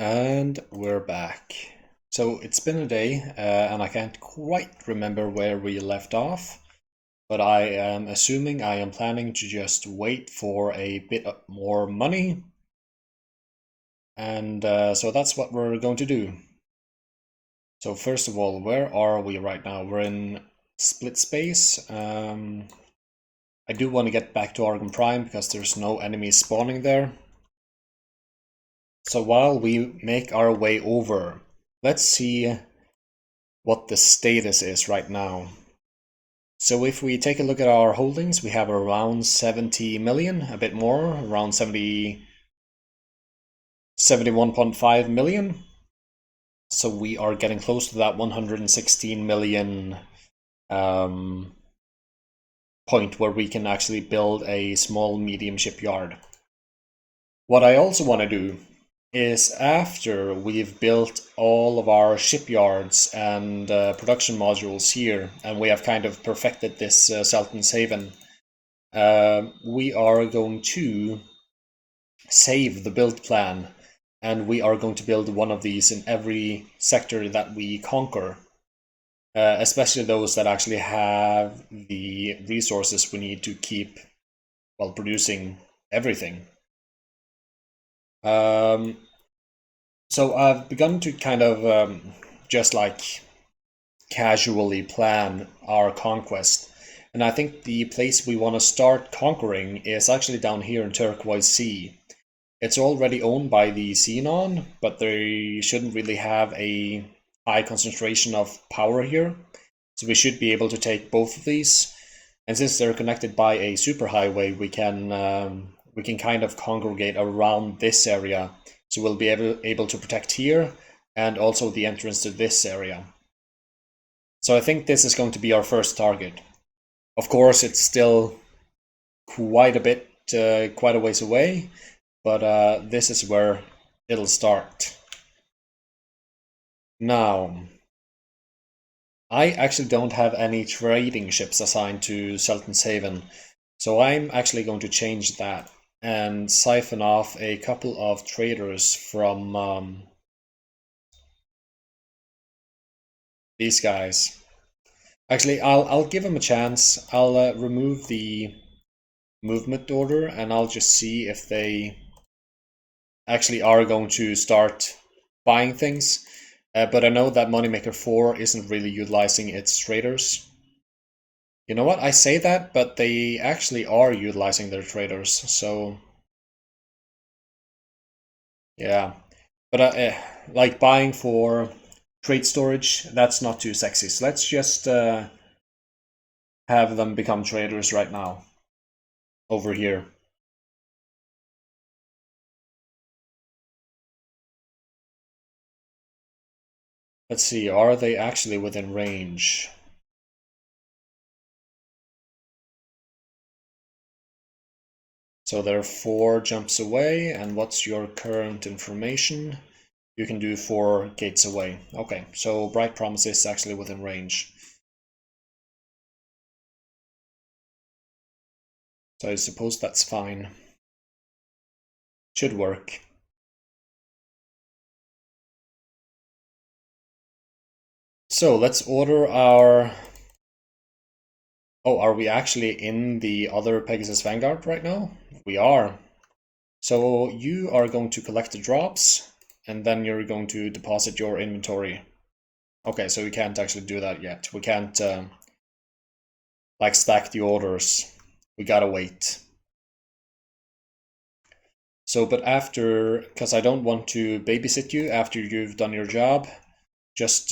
And we're back. So it's been a day, and I can't quite remember where we left off, but I am assuming I am planning to just wait for a bit more money, and so that's what we're going to do. So first of all, where are we right now? We're in split space. I do want to get back to Argon Prime because there's no enemies spawning there. So while we make our way over, let's see what the status is right now. So if we take a look at our holdings, we have around 70 million, a bit more, around 71.5 million. So we are getting close to that 116 million point where we can actually build a small medium shipyard. What I also want to do is after we've built all of our shipyards and production modules here, and we have kind of perfected this Sultan's Haven, we are going to save the build plan, and we are going to build one of these in every sector that we conquer, especially those that actually have the resources we need to keep while producing everything. So I've begun to kind of just like casually plan our conquest. And I think the place we want to start conquering is actually down here in Turquoise Sea. It's already owned by the Xenon, but they shouldn't really have a high concentration of power here. So we should be able to take both of these. And since they're connected by a superhighway, we can kind of congregate around this area. So we'll be able to protect here and also the entrance to this area. So I think this is going to be our first target. Of course, it's still quite a ways away, but this is where it'll start. Now, I actually don't have any trading ships assigned to Sultan's Haven, so I'm actually going to change that and siphon off a couple of traders from these guys. Actually, I'll give them a chance. I'll remove the movement order, and I'll just see if they actually are going to start buying things. But I know that Moneymaker 4 isn't really utilizing its traders. You know what? I say that, but they actually are utilizing their traders. So yeah, but like buying for trade storage, that's not too sexy. So let's just have them become traders right now over here. Let's see, are they actually within range? So they're 4 jumps away, and what's your current information? You can do 4 gates away. Okay, so Bright Promise is actually within range. So I suppose that's fine. Should work. So let's order our... Oh, are we actually in the other Pegasus Vanguard right now? We are. So you are going to collect the drops, and then you're going to deposit your inventory. Okay, so we can't actually do that yet. We can't like stack the orders. We gotta wait. So, but after, because I don't want to babysit you after you've done your job, just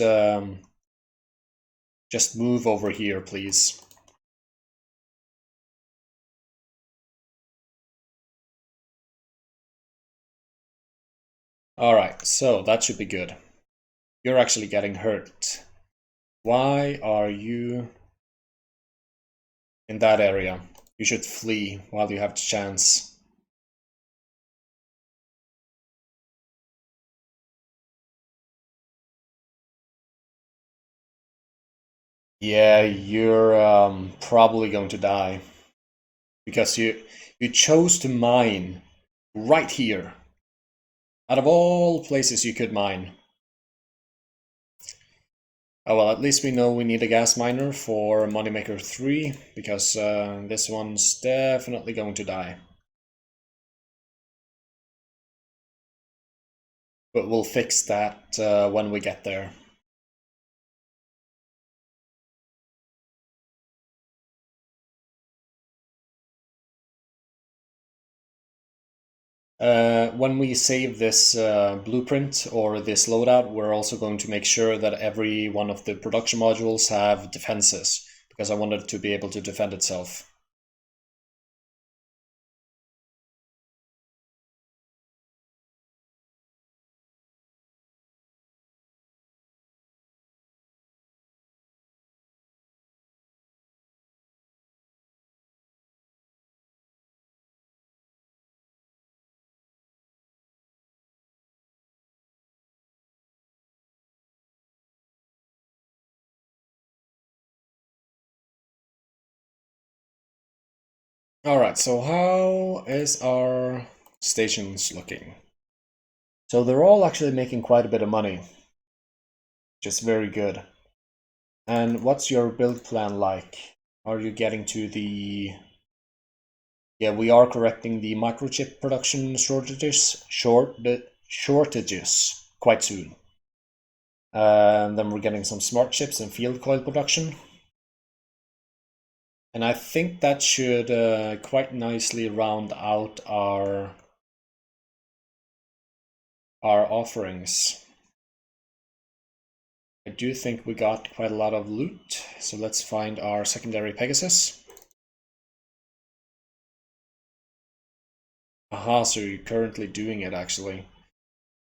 just move over here, please. All right, so that should be good. You're actually getting hurt. Why are you in that area? You should flee while you have the chance. Yeah, you're probably going to die because you chose to mine right here. Out of all places you could mine. Oh well, at least we know we need a gas miner for Moneymaker 3, because this one's definitely going to die. But we'll fix that when we get there. When we save this blueprint or this loadout, we're also going to make sure that every one of the production modules have defenses, because I want it to be able to defend itself. Alright, so how is our stations looking? So they're all actually making quite a bit of money, which is very good. And what's your build plan like? Are you getting to the... Yeah, we are correcting the microchip production shortages quite soon. Then we're getting some smart chips and field coil production. And I think that should quite nicely round out our offerings. I do think we got quite a lot of loot, so let's find our secondary Pegasus. Aha, so you're currently doing it actually.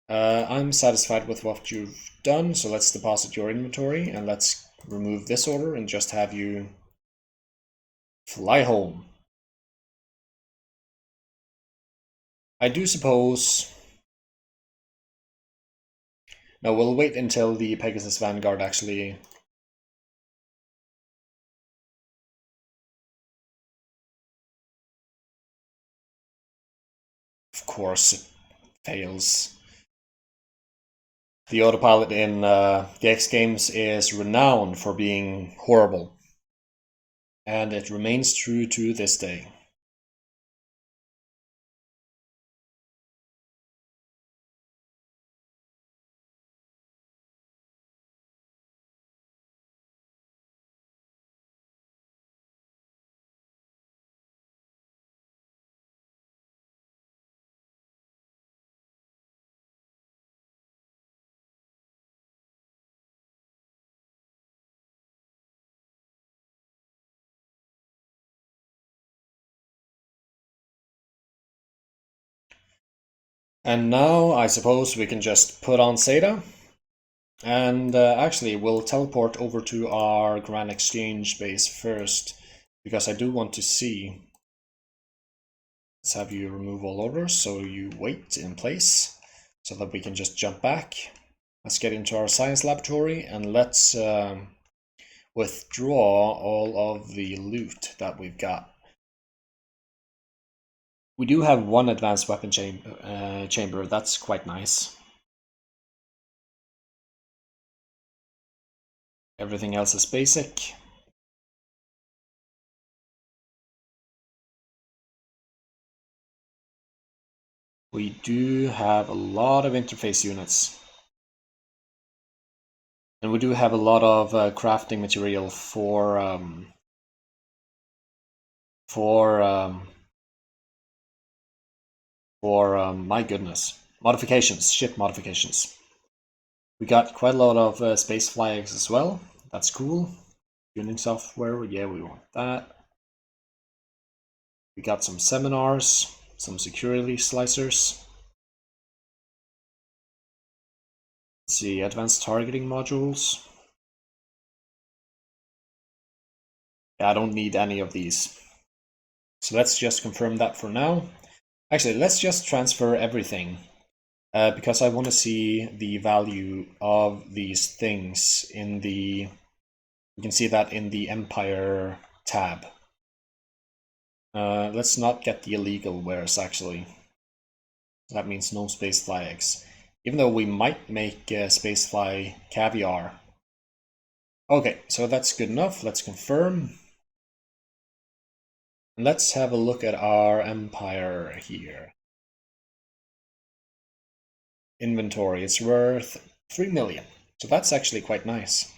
I'm satisfied with what you've done, so let's deposit your inventory and let's remove this order and just have you fly home. I do suppose... No, we'll wait until the Pegasus Vanguard actually... Of course, it fails. The autopilot in the X games is renowned for being horrible. And it remains true to this day. And now I suppose we can just put on Zeta. And actually, we'll teleport over to our Grand Exchange base first, because I do want to see. Let's have you remove all orders, so you wait in place, so that we can just jump back. Let's get into our science laboratory, and let's withdraw all of the loot that we've got. We do have one advanced weapon chamber, that's quite nice. Everything else is basic. We do have a lot of interface units. And we do have a lot of crafting material for my goodness, modifications, ship modifications. We got quite a lot of space flags as well. That's cool. Tuning software, yeah, we want that. We got some seminars, some security slicers. Let's see, advanced targeting modules. Yeah, I don't need any of these. So let's just confirm that for now. Actually, let's just transfer everything. Because I want to see the value of these things in the... You can see that in the Empire tab. Let's not get the illegal wares, actually. That means no spacefly eggs. Even though we might make spacefly caviar. Okay, so that's good enough. Let's confirm. Let's have a look at our empire here. Inventory, it's worth 3 million. So that's actually quite nice.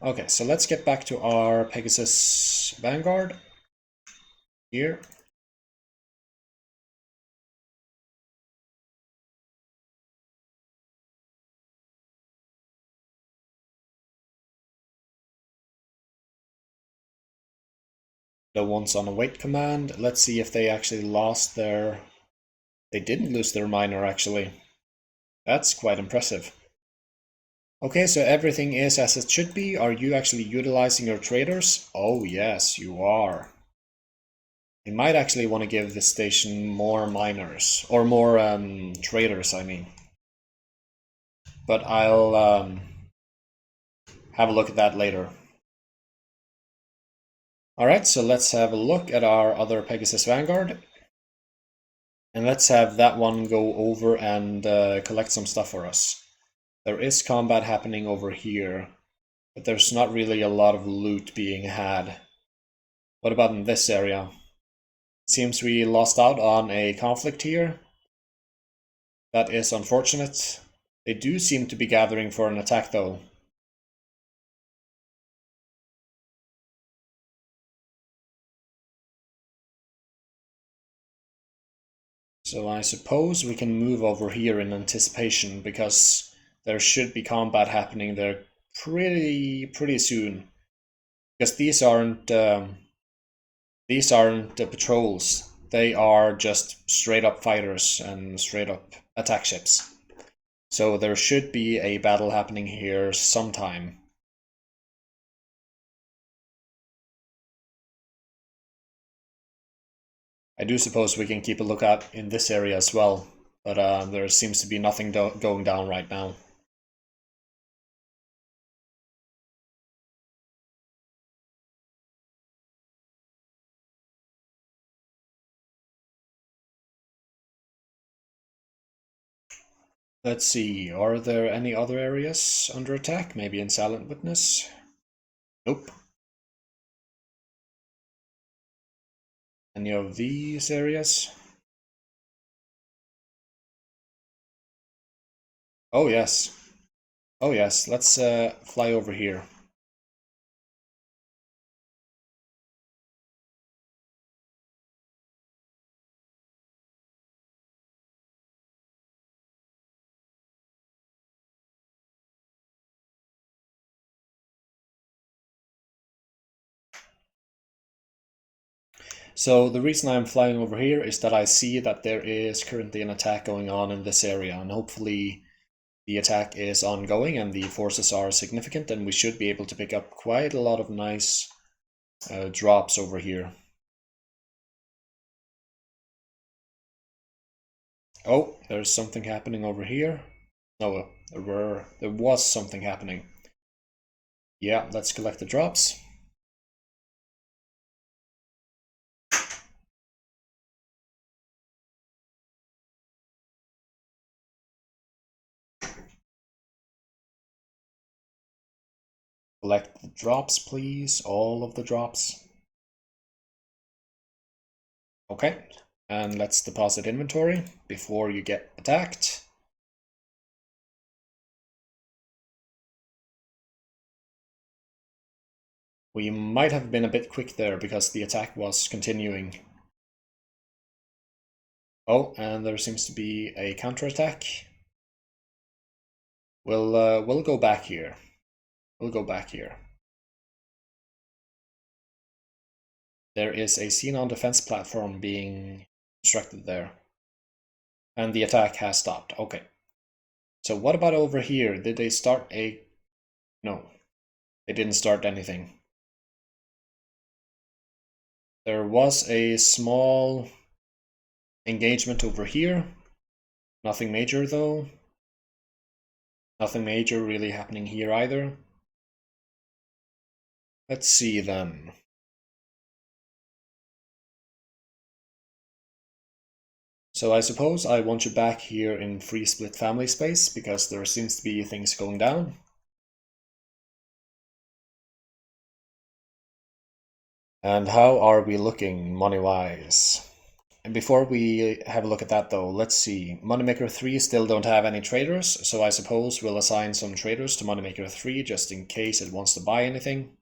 Okay, so let's get back to our Pegasus Vanguard here. The ones on await command. Let's see if they actually lost their... They didn't lose their miner, actually. That's quite impressive. Okay, so everything is as it should be. Are you actually utilizing your traders? Oh yes, you are. You might actually want to give this station more miners, or more traders, I mean. But I'll have a look at that later. Alright, so let's have a look at our other Pegasus Vanguard. And let's have that one go over and collect some stuff for us. There is combat happening over here, but there's not really a lot of loot being had. What about in this area? Seems we lost out on a conflict here. That is unfortunate. They do seem to be gathering for an attack though. So I suppose we can move over here in anticipation, because there should be combat happening there pretty soon. Because these aren't patrols. They are just straight up fighters and straight up attack ships. So there should be a battle happening here sometime. I do suppose we can keep a lookout in this area as well, but there seems to be nothing going down right now. Let's see, are there any other areas under attack? Maybe in Silent Witness? Nope. Any of these areas? Oh yes. Oh yes, let's fly over here. So the reason I'm flying over here is that I see that there is currently an attack going on in this area, and hopefully the attack is ongoing and the forces are significant, and we should be able to pick up quite a lot of nice drops over here. Oh, there's something happening over here. No, there was something happening. Yeah, let's collect the drops. Collect the drops, please. All of the drops. Okay, and let's deposit inventory before you get attacked. We might have been a bit quick there because the attack was continuing. Oh, and there seems to be a counterattack. We'll go back here. We'll go back here. There is a Xenon defense platform being constructed there. And the attack has stopped. Okay. So what about over here? Did they start a... No. They didn't start anything. There was a small engagement over here. Nothing major though. Nothing major really happening here either. Let's see then. So I suppose I want you back here in free split family space because there seems to be things going down. And how are we looking money-wise? And before we have a look at that though, let's see. Moneymaker 3 still don't have any traders, so I suppose we'll assign some traders to Moneymaker 3 just in case it wants to buy anything.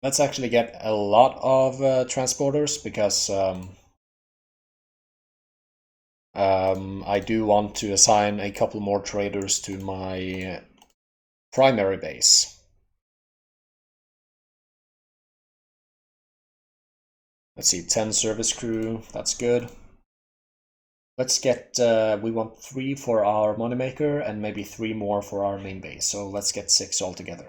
Let's actually get a lot of transporters because I do want to assign a couple more traders to my primary base. Let's see, 10 service crew, that's good. Let's get, we want 3 for our moneymaker and maybe 3 more for our main base. So let's get 6 altogether.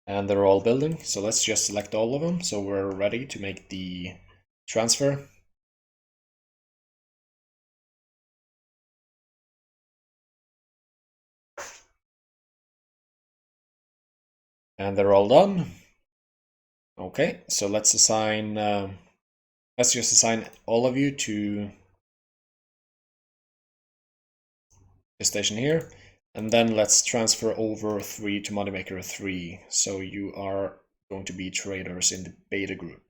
And they're all building, so let's just select all of them so we're ready to make the transfer. And they're all done. Okay, so let's assign, let's just assign all of you to the station here. And then let's transfer over 3 to Moneymaker 3. So you are going to be traders in the beta group.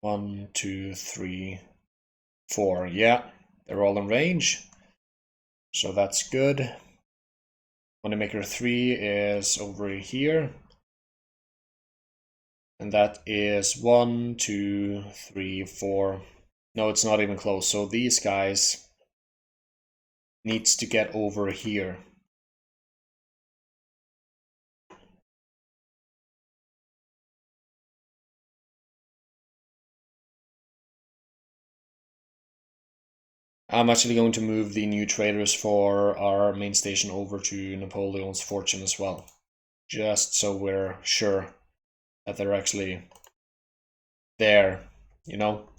1, 2, 3, 4. Yeah, they're all in range. So that's good. Moneymaker 3 is over here. And that is 1, 2, 3, 4. No, it's not even close. So these guys needs to get over here. I'm actually going to move the new traders for our main station over to Napoleon's Fortune as well. Just so we're sure that they're actually there, you know?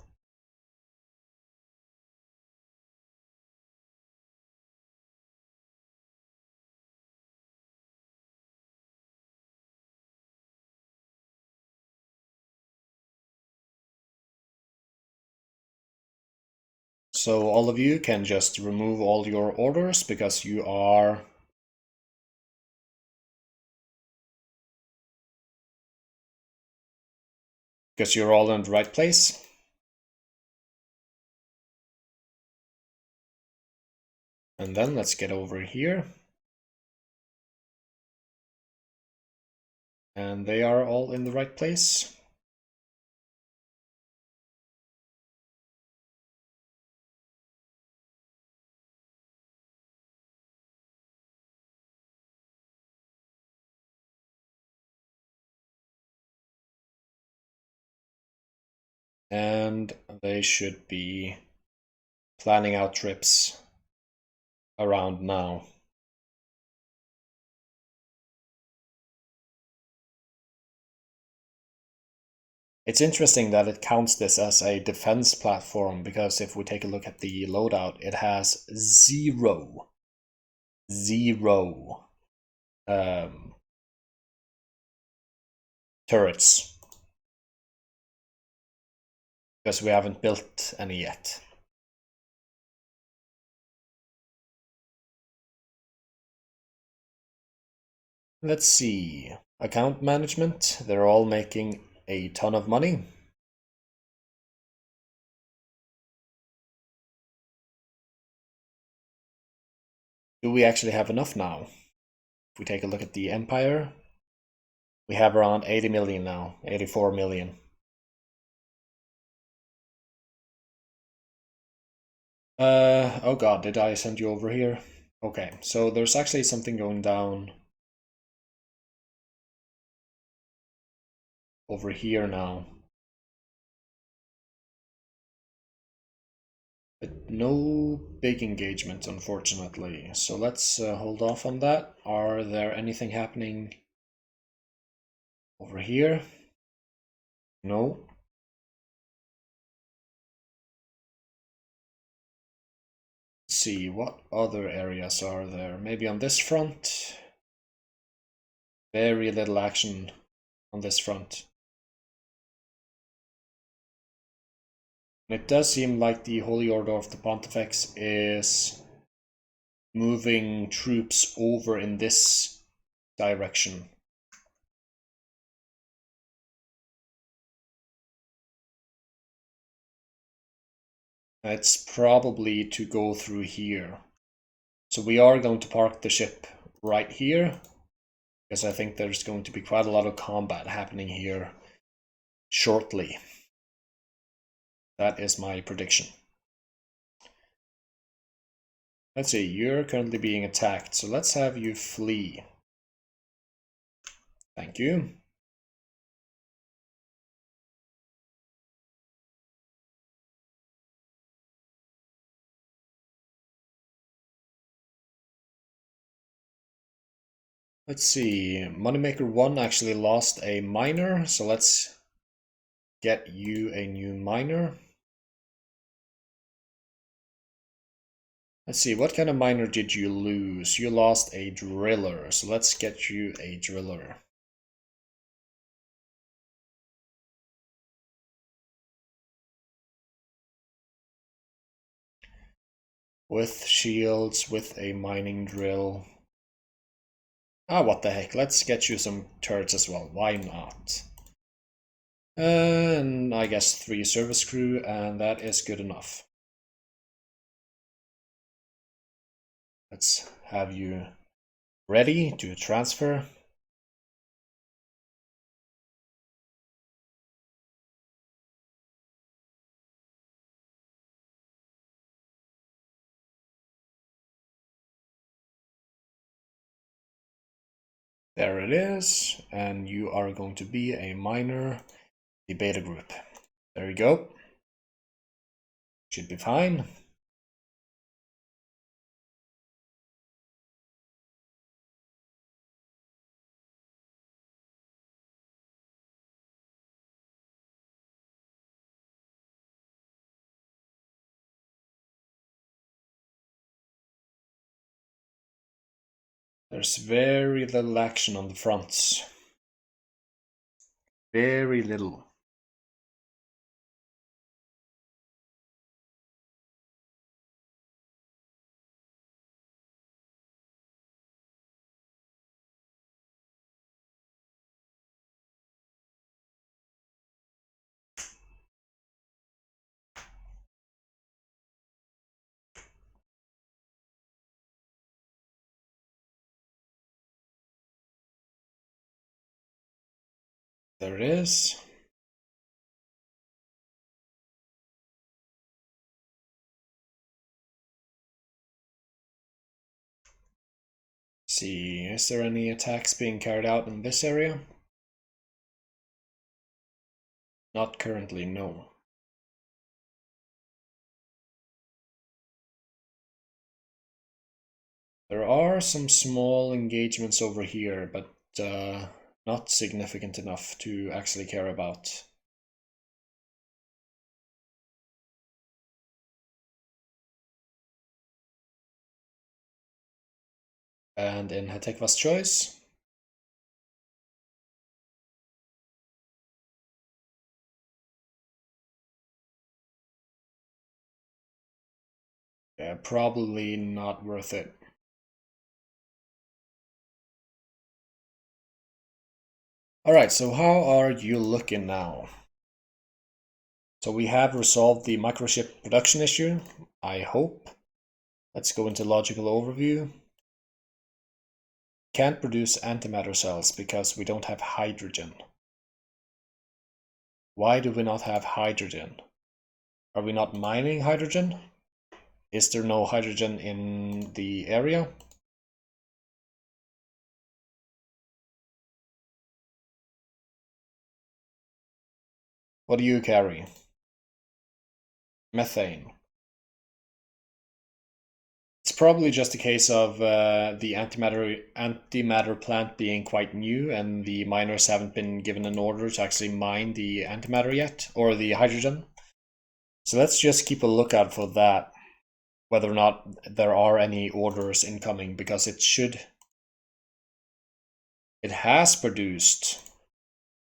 So all of you can just remove all your orders because you're all in the right place. And then let's get over here. And they are all in the right place. And they should be planning out trips around now. It's interesting that it counts this as a defense platform because if we take a look at the loadout, it has zero turrets because we haven't built any yet. Let's see. Account management, they're all making a ton of money. Do we actually have enough now? If we take a look at the Empire, we have around 80 million now, 84 million. Oh god, did I send you over here? Okay, so there's actually something going down over here now. But no big engagement, unfortunately. So let's hold off on that. Are there anything happening over here? No. see, what other areas are there? Maybe on this front? Very little action on this front. It does seem like the Holy Order of the Pontifex is moving troops over in this direction. It's probably to go through here. So we are going to park the ship right here, because I think there's going to be quite a lot of combat happening here shortly. That is my prediction. Let's see, you're currently being attacked, so let's have you flee. Thank you. Let's see, Moneymaker 1 actually lost a miner, so let's get you a new miner. Let's see, what kind of miner did you lose? You lost a driller, so let's get you a driller. With shields, with a mining drill. Ah, what the heck, let's get you some turrets as well, why not? And I guess 3 service crew, and that is good enough. Let's have you ready to transfer. There it is, and you are going to be a miner, the beta group. There you go. Should be fine. There's very little action on the fronts. Very little. There it is. See, is there any attacks being carried out in this area? Not currently, no. There are some small engagements over here, but not significant enough to actually care about. And in Hatekva's choice, yeah, probably not worth it. Alright, so how are you looking now? So we have resolved the microchip production issue, I hope. Let's go into logical overview. Can't produce antimatter cells because we don't have hydrogen. Why do we not have hydrogen? Are we not mining hydrogen? Is there no hydrogen in the area? What do you carry? Methane. It's probably just a case of the antimatter plant being quite new, and the miners haven't been given an order to actually mine the antimatter yet, or the hydrogen. So let's just keep a lookout for that. whether or not there are any orders incoming, because it has produced,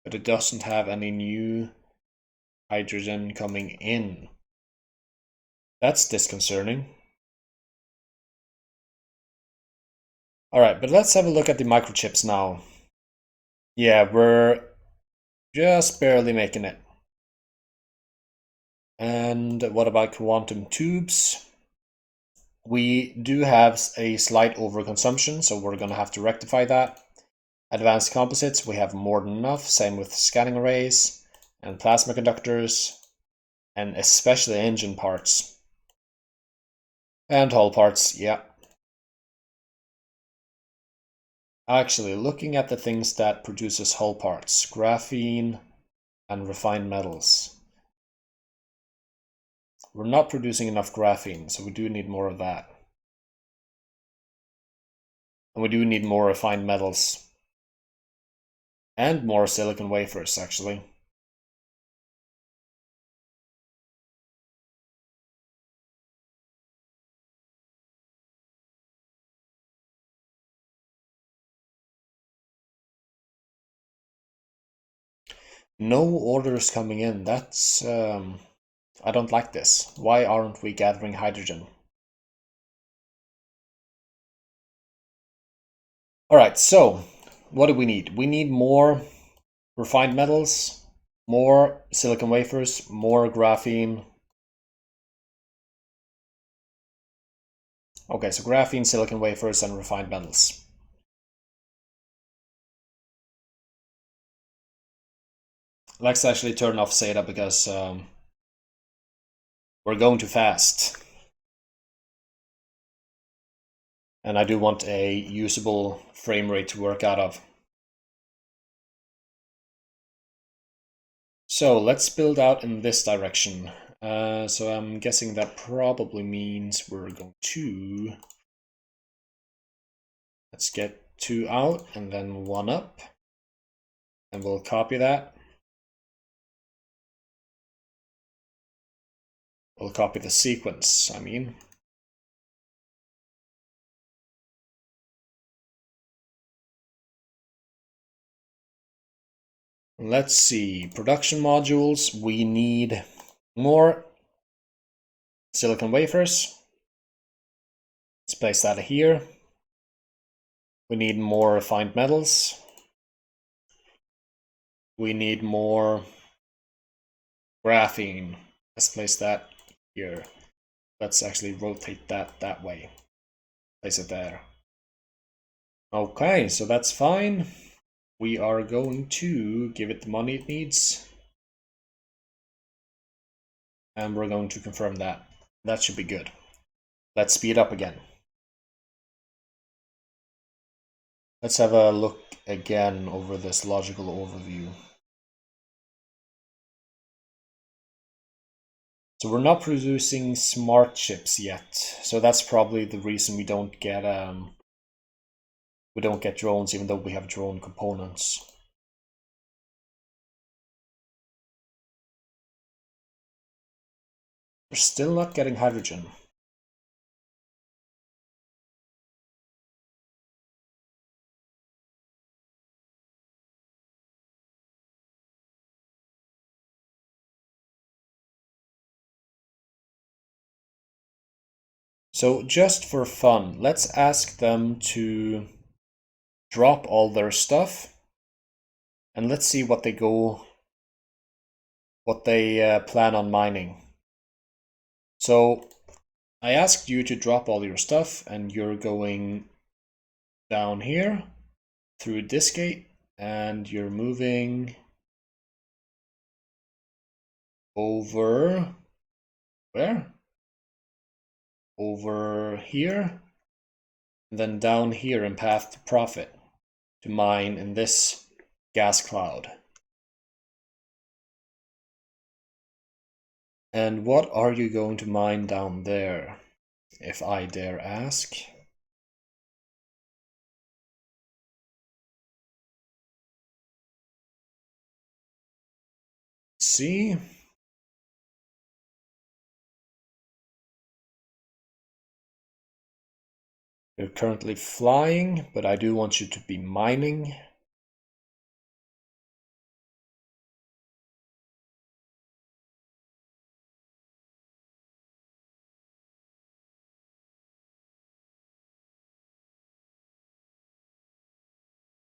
but it doesn't have any new hydrogen coming in. That's disconcerting. Alright, but let's have a look at the microchips now. Yeah, we're just barely making it. And what about quantum tubes? We do have a slight overconsumption, so we're going to have to rectify that. Advanced composites, we have more than enough. Same with scanning arrays and plasma conductors, and especially engine parts. And hull parts, yeah. Actually, looking at the things that produces hull parts, graphene and refined metals. We're not producing enough graphene, so we do need more of that. And we do need more refined metals. And more silicon wafers, actually. No orders coming in. That's... I don't like this. Why aren't we gathering hydrogen? Alright, so what do we need? We need more refined metals, more silicon wafers, more graphene. Okay, so graphene, silicon wafers, and refined metals. Let's actually turn off SATA because we're going too fast. And I do want a usable frame rate to work out of. So let's build out in this direction. So I'm guessing that probably means we're going to... Let's get 2 out and then 1 up. And we'll copy that. We'll copy the sequence, I mean. Let's see, production modules, we need more silicon wafers. Let's place that here. We need more refined metals. We need more graphene. Let's place that here. Let's actually rotate that way. Place it there. Okay, so that's fine. We are going to give it the money it needs. And we're going to confirm that. That should be good. Let's speed up again. Let's have a look again over this logical overview. So we're not producing smart chips yet. So that's probably the reason we don't get drones, even though we have drone components. We're still not getting hydrogen. So just for fun, let's ask them to drop all their stuff and let's see what they plan on mining. So I asked you to drop all your stuff and you're going down here through this gate and you're moving over where? Over here, and then down here in path to profit to mine in this gas cloud. And what are you going to mine down there, if I dare ask? See? You're currently flying, but I do want you to be mining.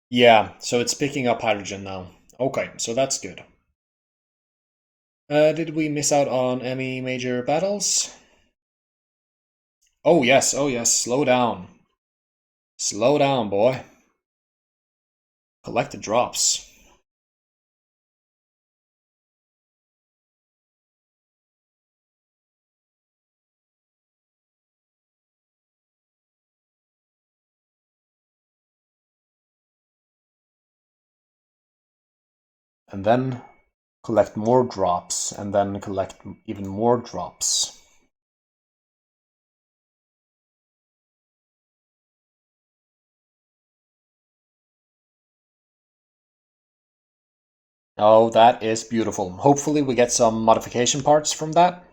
Yeah, so it's picking up hydrogen now. Okay, so that's good. Did we miss out on any major battles? Oh yes, oh yes, slow down. Slow down, boy. Collect the drops. And then collect more drops, and then collect even more drops. Oh, that is beautiful. Hopefully we get some modification parts from that.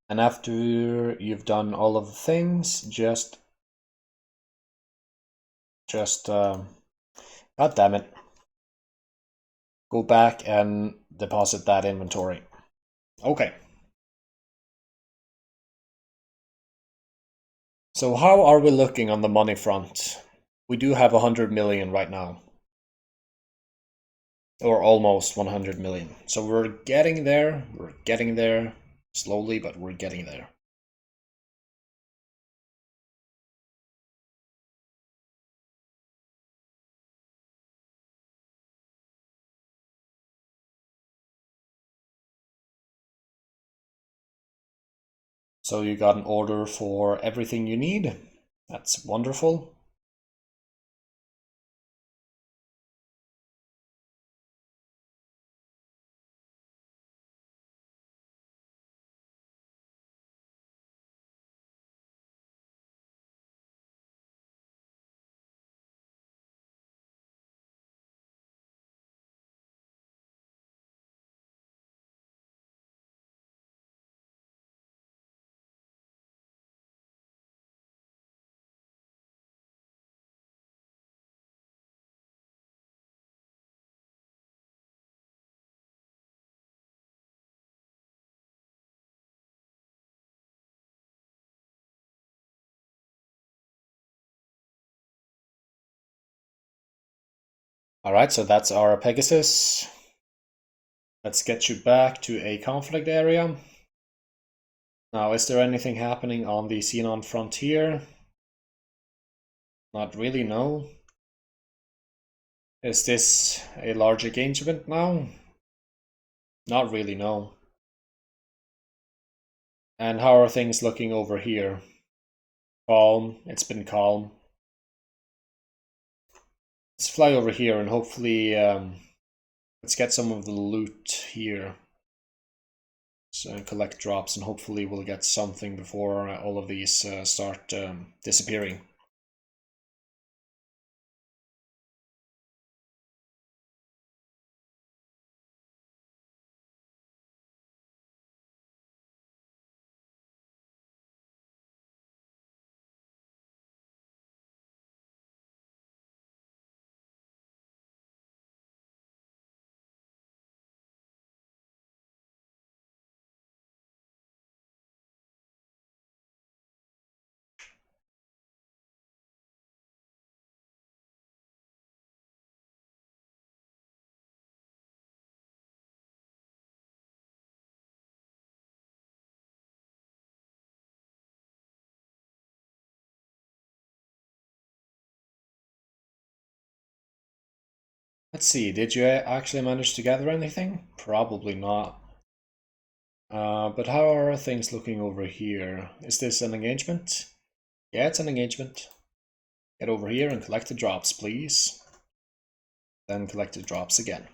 And after you've done all of the things, just god damn it, go back and deposit that inventory. Okay. So how are we looking on the money front? We do have 100 million right now. Or almost 100 million. So we're getting there. We're getting there. Slowly, but we're getting there. So you got an order for everything you need. That's wonderful. Alright, so that's our Pegasus. Let's get you back to a conflict area. Now, is there anything happening on the Xenon frontier? Not really, no. Is this a large engagement now? Not really, no. And how are things looking over here? Calm. It's been calm. Let's fly over here and hopefully let's get some of the loot here. So collect drops and hopefully we'll get something before all of these start disappearing. Let's see, did you actually manage to gather anything? Probably not. But how are things looking over here? Is this an engagement? Yeah, it's an engagement. Get over here and collect the drops, please. Then collect the drops again.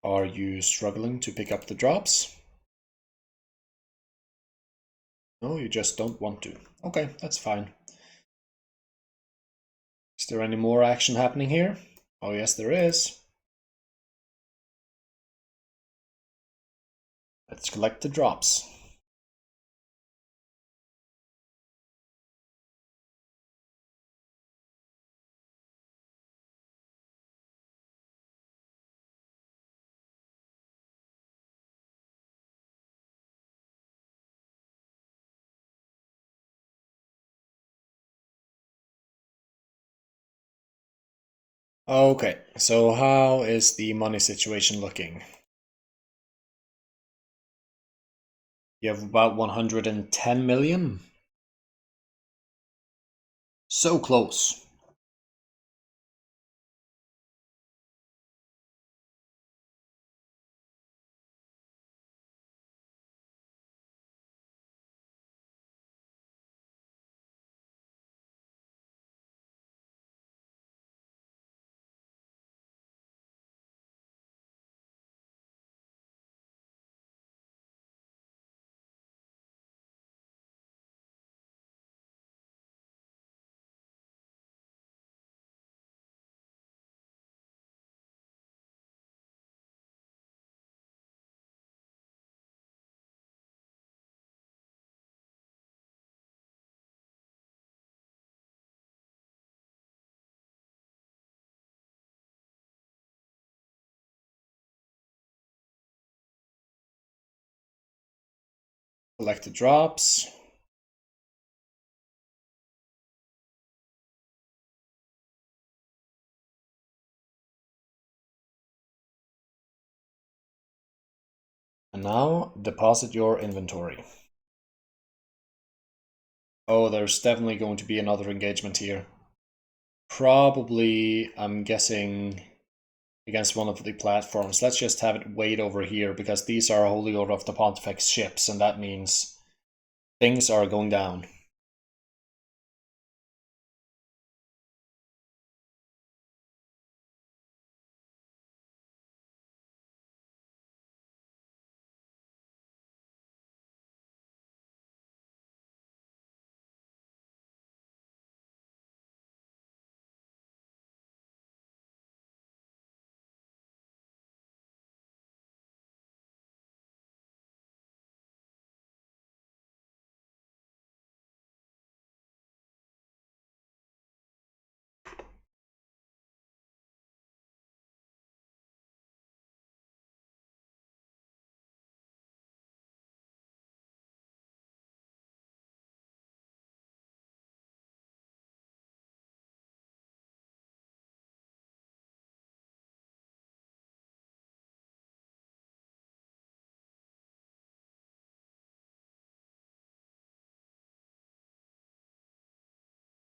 Are you struggling to pick up the drops? No, you just don't want to. Okay, that's fine. Is there any more action happening here? Oh yes, there is. Let's collect the drops. Okay, so how is the money situation looking? You have about 110 million? So close. Collect the drops. And now deposit your inventory. Oh, there's definitely going to be another engagement here. Probably, I'm guessing, against one of the platforms. Let's just have it wait over here because these are Holy Order of the Pontifex ships, and that means things are going down.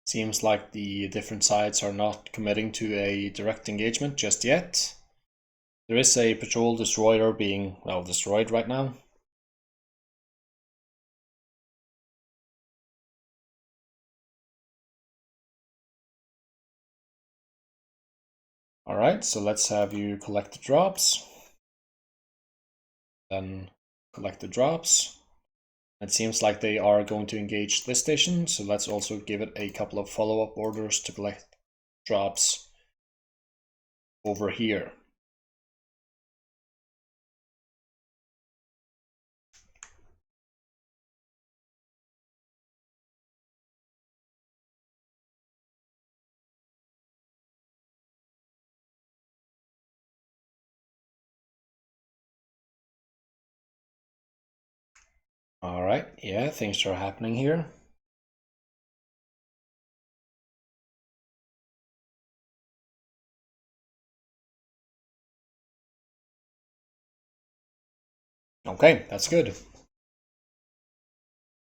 Seems like the different sides are not committing to a direct engagement just yet. There is a patrol destroyer being, well, destroyed right now. Alright, so let's have you collect the drops. Then collect the drops. It seems like they are going to engage this station, so let's also give it a couple of follow-up orders to collect drops over here. Alright, yeah, things are happening here. Okay, that's good.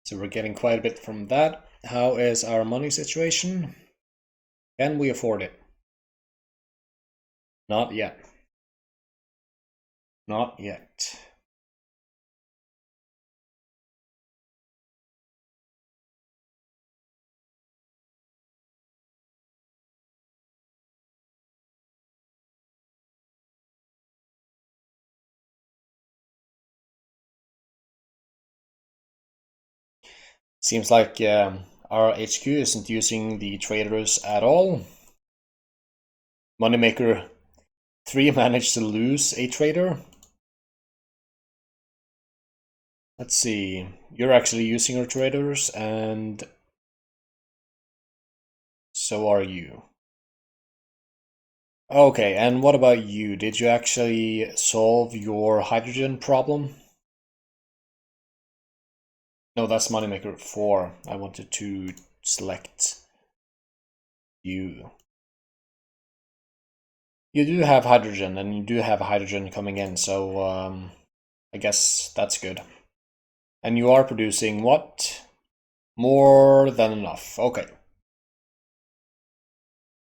So we're getting quite a bit from that. How is our money situation? Can we afford it? Not yet. Not yet. Seems like our HQ isn't using the traders at all. Moneymaker 3 managed to lose a trader. Let's see, you're actually using your traders, and so are you. Okay, and what about you? Did you actually solve your hydrogen problem? No, that's Moneymaker 4. I wanted to select you. You do have hydrogen, and you do have hydrogen coming in, so I guess that's good. And you are producing what? More than enough. Okay.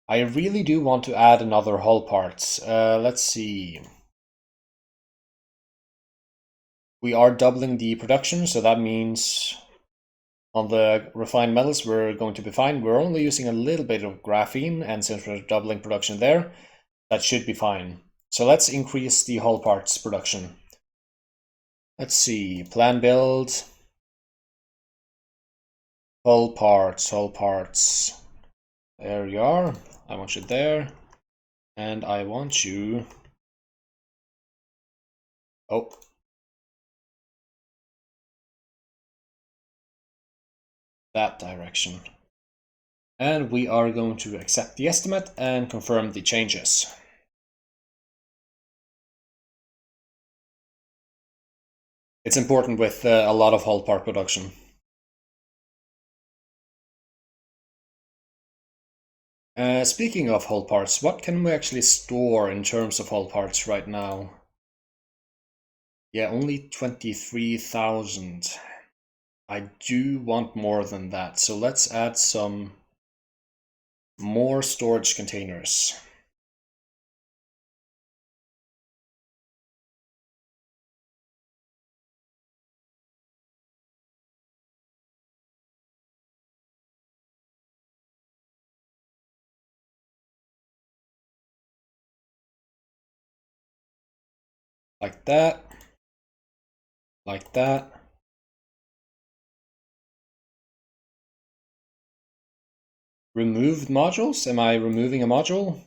I really do want to add another hull parts. Let's see. We are doubling the production, so that means on the refined metals we're going to be fine. We're only using a little bit of graphene, and since we're doubling production there, that should be fine. So let's increase the hull parts production. Let's see, plan build, hull parts, hull parts. There you are. I want you there, and I want you. Oh. That direction. And we are going to accept the estimate and confirm the changes. It's important with a lot of hull part production. Speaking of hull parts, what can we actually store in terms of hull parts right now? Yeah, only 23,000. I do want more than that, so let's add some more storage containers. Like that. Like that. Removed modules? Am I removing a module?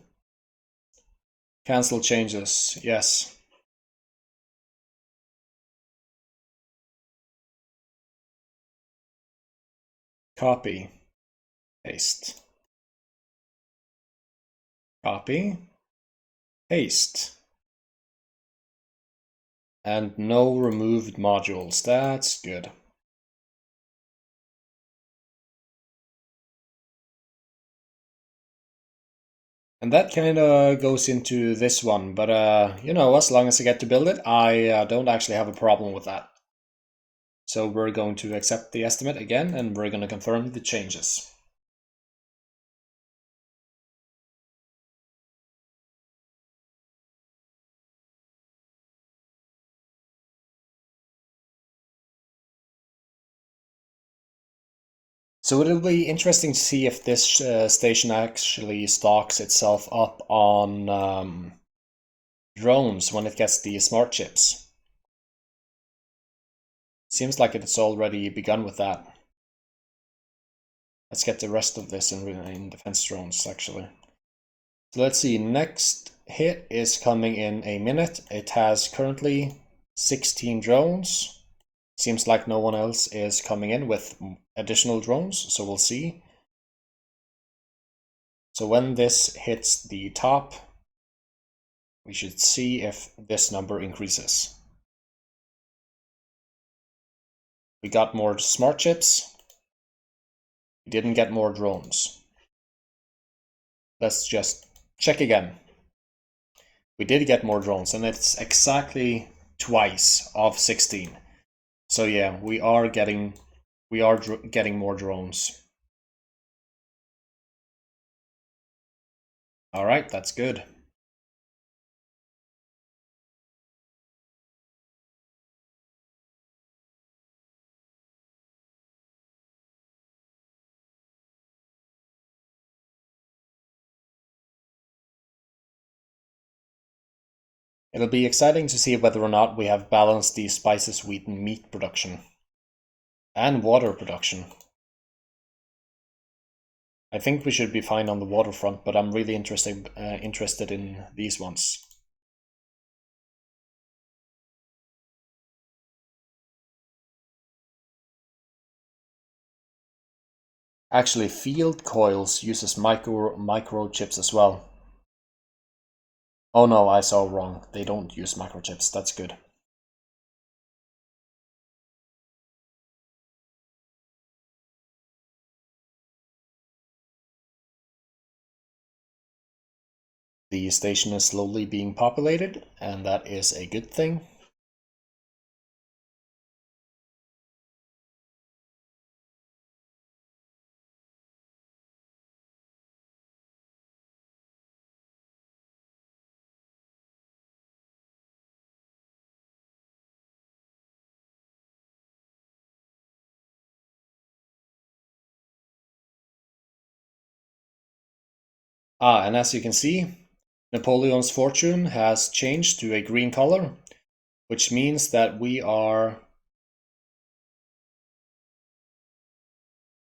Cancel changes. Yes. Copy. Paste. Copy. Paste. And no removed modules. That's good. And that kind of goes into this one, but you know, as long as I get to build it, I don't actually have a problem with that. So we're going to accept the estimate again, and we're going to confirm the changes. So it'll be interesting to see if this station actually stocks itself up on drones when it gets the smart chips. Seems like it's already begun with that. Let's get the rest of this in defense drones, actually. So let's see, next hit is coming in a minute. It has currently 16 drones. Seems like no one else is coming in with additional drones, so we'll see. So when this hits the top, we should see if this number increases. We got more smart chips. We didn't get more drones. Let's just check again. We did get more drones, and it's exactly twice of 16. So yeah, we are getting more drones. All right, that's good. It'll be exciting to see whether or not we have balanced the spices, wheat, and meat production. And water production. I think we should be fine on the waterfront, but I'm really interested in these ones. Actually, field coils uses microchips as well. Oh no, I saw wrong. They don't use microchips. That's good. The station is slowly being populated, and that is a good thing. And as you can see, Napoleon's fortune has changed to a green color, which means that we are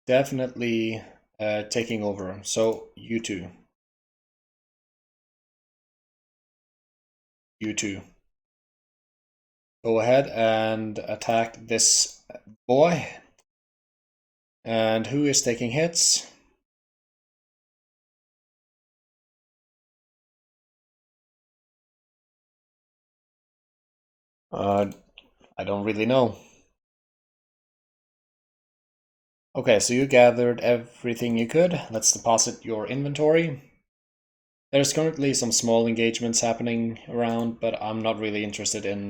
definitely taking over. So you two. You two. Go ahead and attack this boy. And who is taking hits? I don't really know. Okay, so you gathered everything you could. Let's deposit your inventory. There's currently some small engagements happening around, but I'm not really interested in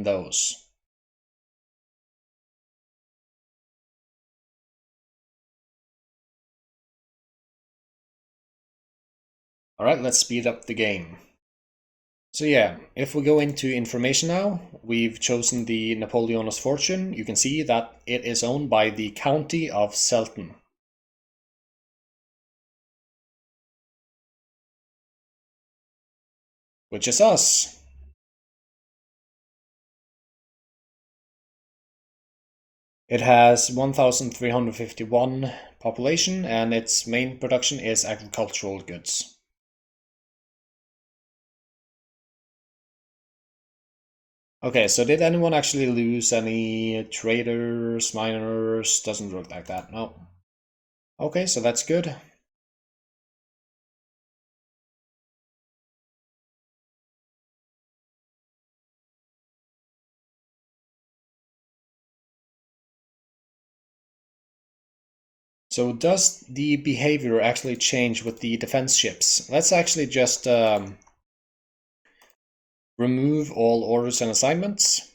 those. All right, let's speed up the game. So yeah, if we go into information now, we've chosen the Napoleon's fortune. You can see that it is owned by the County of Selton, which is us. It has 1,351 population, and its main production is agricultural goods. Okay, so did anyone actually lose any traders, miners? Doesn't look like that, no. Okay, so that's good. So does the behavior actually change with the defense ships? Let's actually just remove all orders and assignments,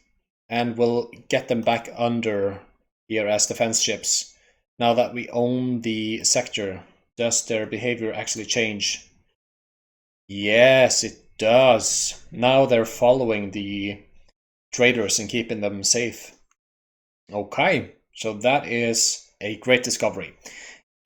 and we'll get them back under here as defense ships. Now that we own the sector, does their behavior actually change? Yes, it does. Now they're following the traders and keeping them safe. Okay, so that is a great discovery.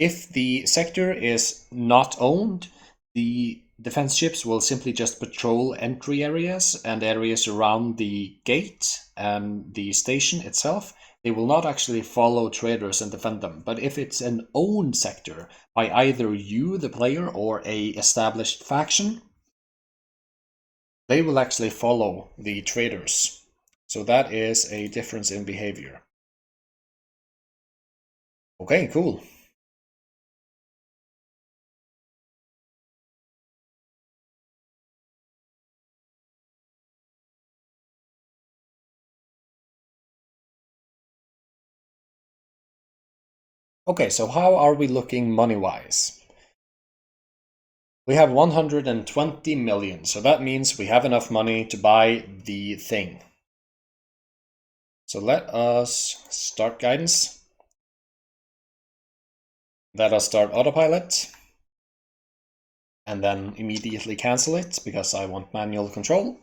If the sector is not owned, the defense ships will simply just patrol entry areas and areas around the gate and the station itself. They will not actually follow traders and defend them. But if it's an owned sector by either you, the player, or a established faction, they will actually follow the traders. So that is a difference in behavior. Okay, cool. Okay, so how are we looking money-wise? We have 120 million, so that means we have enough money to buy the thing. So let us start guidance. Let us start autopilot. And then immediately cancel it because I want manual control.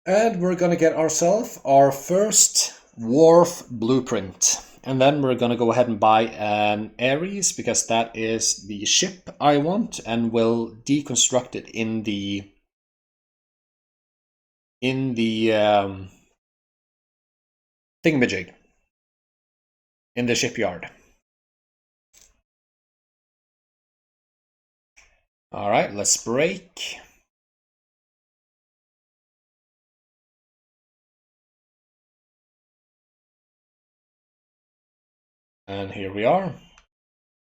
And we're gonna get ourselves our first wharf blueprint. And then we're gonna go ahead and buy an Ares because that is the ship I want, and we'll deconstruct it in the thingamajig in the shipyard. All right, let's break. And here we are.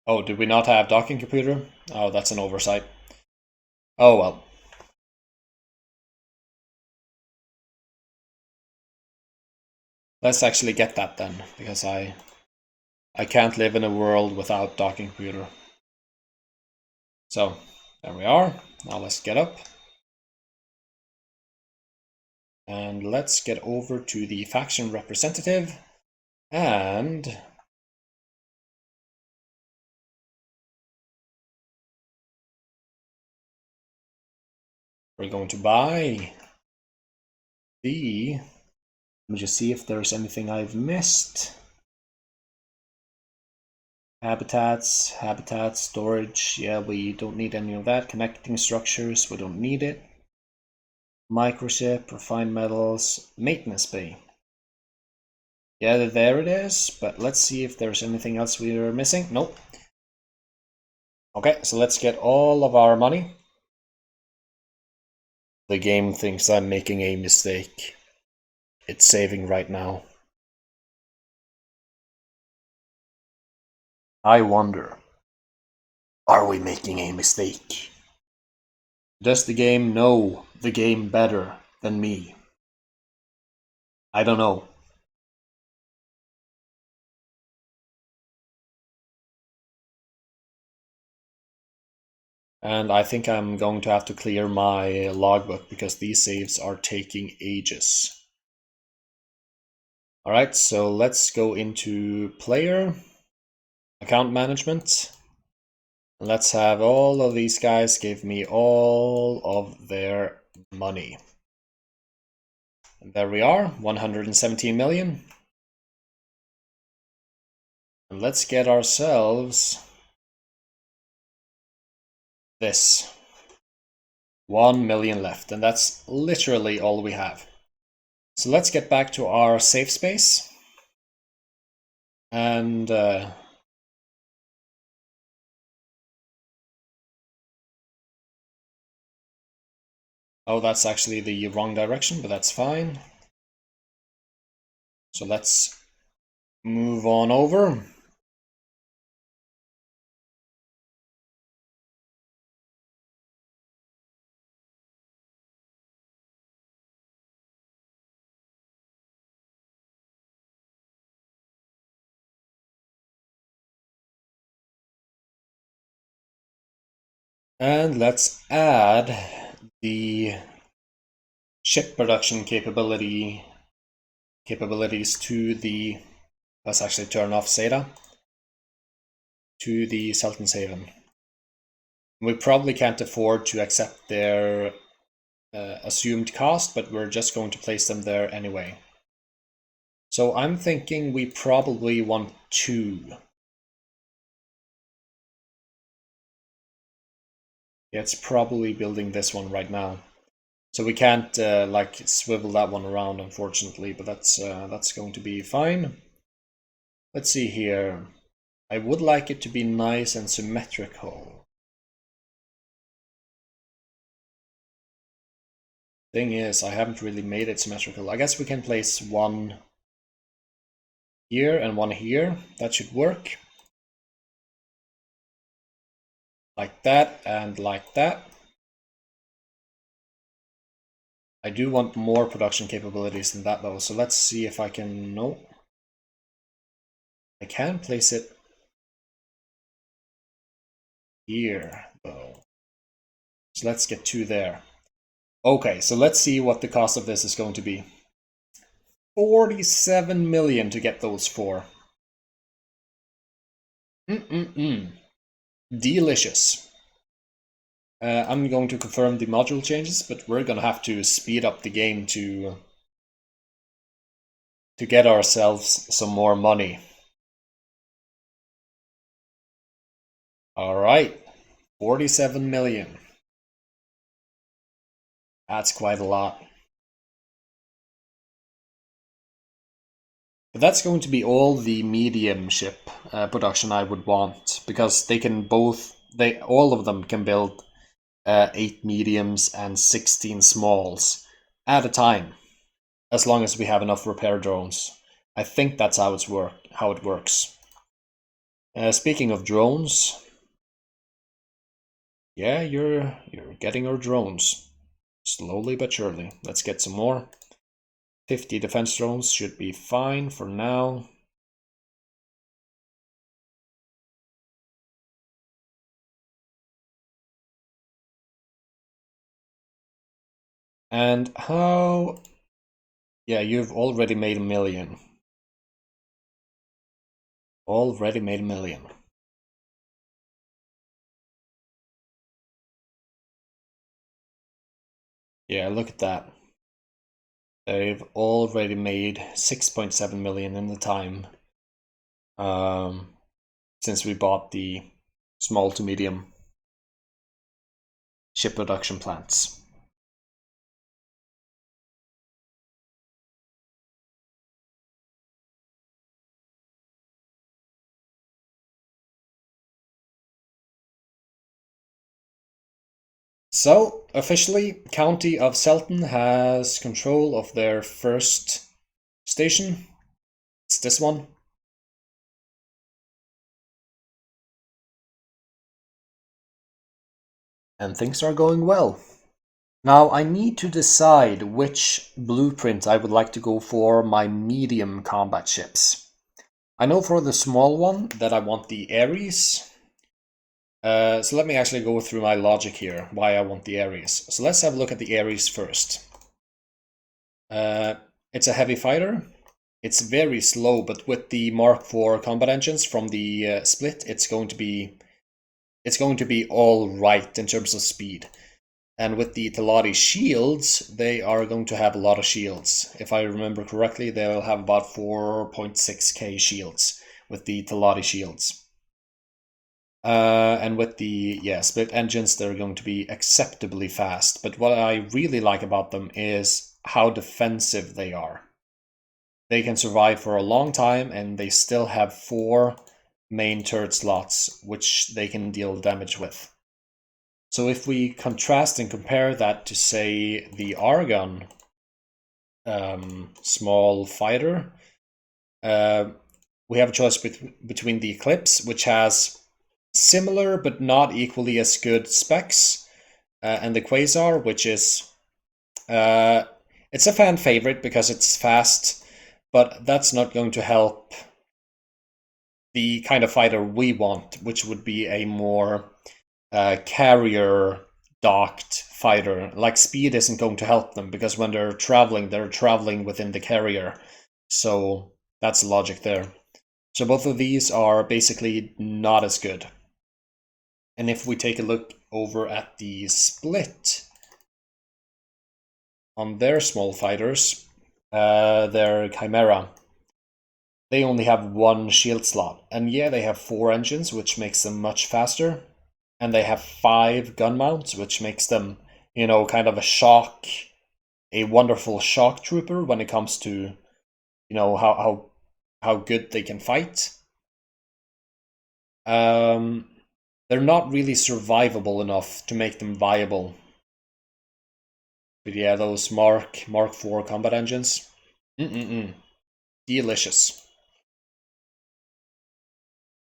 Oh, did we not have docking computer? Oh, that's an oversight. Oh well. Let's actually get that then, because I can't live in a world without docking computer. So, there we are. Now let's get up. And let's get over to the faction representative. And we're going to buy the... Let me just see if there's anything I've missed. Habitats, storage. Yeah, we don't need any of that. Connecting structures, we don't need it. Microchip, refined metals, maintenance bay. Yeah, there it is, but let's see if there's anything else we are missing. Nope. Okay, so let's get all of our money. The game thinks I'm making a mistake. It's saving right now. I wonder, are we making a mistake? Does the game know the game better than me? I don't know. And I think I'm going to have to clear my logbook because these saves are taking ages. Alright, so let's go into player, account management. Let's have all of these guys give me all of their money. And there we are, 117 million. And let's get ourselves this. 1 million left, and that's literally all we have. So let's get back to our safe space. And oh, that's actually the wrong direction, but that's fine. So let's move on over. And let's add the ship production capabilities to the, let's actually turn off SATA, to the Sultan's Haven. We probably can't afford to accept their assumed cost, but we're just going to place them there anyway. So I'm thinking we probably want 2. Yeah, it's probably building this one right now. So we can't like swivel that one around, unfortunately, but that's going to be fine. Let's see here. I would like it to be nice and symmetrical. Thing is, I haven't really made it symmetrical. I guess we can place one here and one here. That should work. Like that and like that. I do want more production capabilities than that though, so let's see if I can... No. I can place it here though. So let's get 2 there. Okay, so let's see what the cost of this is going to be. 47 million to get those 4. Delicious. I'm going to confirm the module changes, but we're gonna have to speed up the game to get ourselves some more money. Alright, 47 million. That's quite a lot. But that's going to be all the medium ship production I would want, because they can all of them can build 8 mediums and 16 smalls at a time, as long as we have enough repair drones. I think that's how it works. Speaking of drones, yeah, you're getting our drones slowly but surely. Let's get some more. 50 defense drones should be fine for now. And how... Yeah, you've already made 1 million. Already made 1 million. Yeah, look at that. They've already made 6.7 million in the time since we bought the small to medium ship production plants. So, officially, County of Selton has control of their first station. It's this one. And things are going well. Now I need to decide which blueprint I would like to go for my medium combat ships. I know for the small one that I want the Ares. So let me actually go through my logic here, why I want the Ares. So let's have a look at the Ares first. It's a heavy fighter. It's very slow, but with the Mark IV combat engines from the split, it's going to be all right in terms of speed. And with the Teladi shields, they are going to have a lot of shields. If I remember correctly, they'll have about 4.6k shields with the Teladi shields. And with the split engines, they're going to be acceptably fast. But what I really like about them is how defensive they are. They can survive for a long time, and they still have 4 main turret slots, which they can deal damage with. So if we contrast and compare that to, say, the Argon small fighter, we have a choice between the Eclipse, which has similar but not equally as good specs, and the Quasar, which is it's a fan favorite because it's fast, but that's not going to help the kind of fighter we want, which would be a more carrier docked fighter. Like, speed isn't going to help them because when they're traveling within the carrier. So that's the logic there. So both of these are basically not as good. And if we take a look over at the split on their small fighters, their Chimera, they only have 1 shield slot. And yeah, they have 4 engines, which makes them much faster. And they have 5 gun mounts, which makes them, kind of a wonderful shock trooper when it comes to, how good they can fight. They're not really survivable enough to make them viable. But yeah, those Mark IV combat engines, delicious.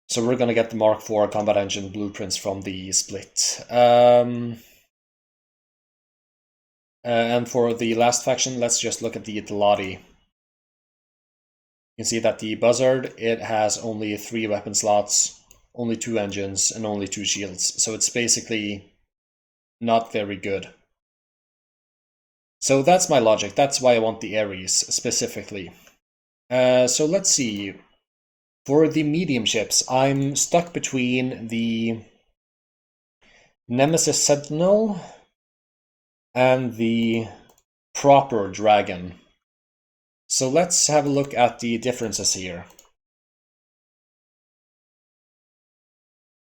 So we're gonna get the Mark IV combat engine blueprints from the split. And for the last faction, let's just look at the Itelati. You can see that the Buzzard, it has only 3 weapon slots, only 2 engines, and only 2 shields. So it's basically not very good. So that's my logic. That's why I want the Ares specifically. So let's see. For the medium ships, I'm stuck between the Nemesis Sentinel and the proper Dragon. So let's have a look at the differences here.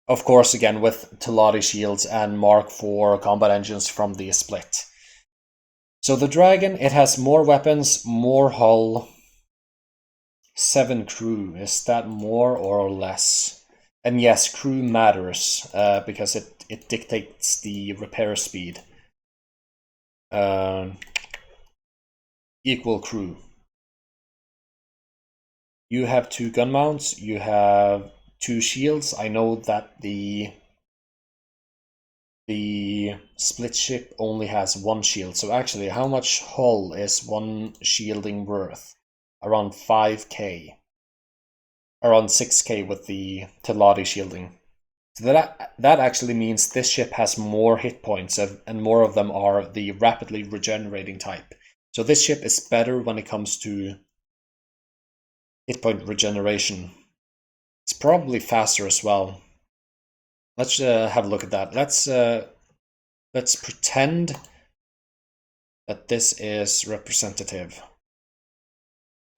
Of course, again, with Teladi shields and Mark IV combat engines from the split. So the Dragon, it has more weapons, more hull, 7 crew, is that more or less? And yes, crew matters because it dictates the repair speed. Equal crew. You have 2 gun mounts, you have 2 shields. I know that the split ship only has 1 shield. So actually, how much hull is 1 shielding worth? Around 5k. Around 6k with the Teladi shielding. So that actually means this ship has more hit points, and more of them are the rapidly regenerating type. So this ship is better when it comes to hit point regeneration. It's probably faster as well. Let's have a look at that. Let's pretend that this is representative.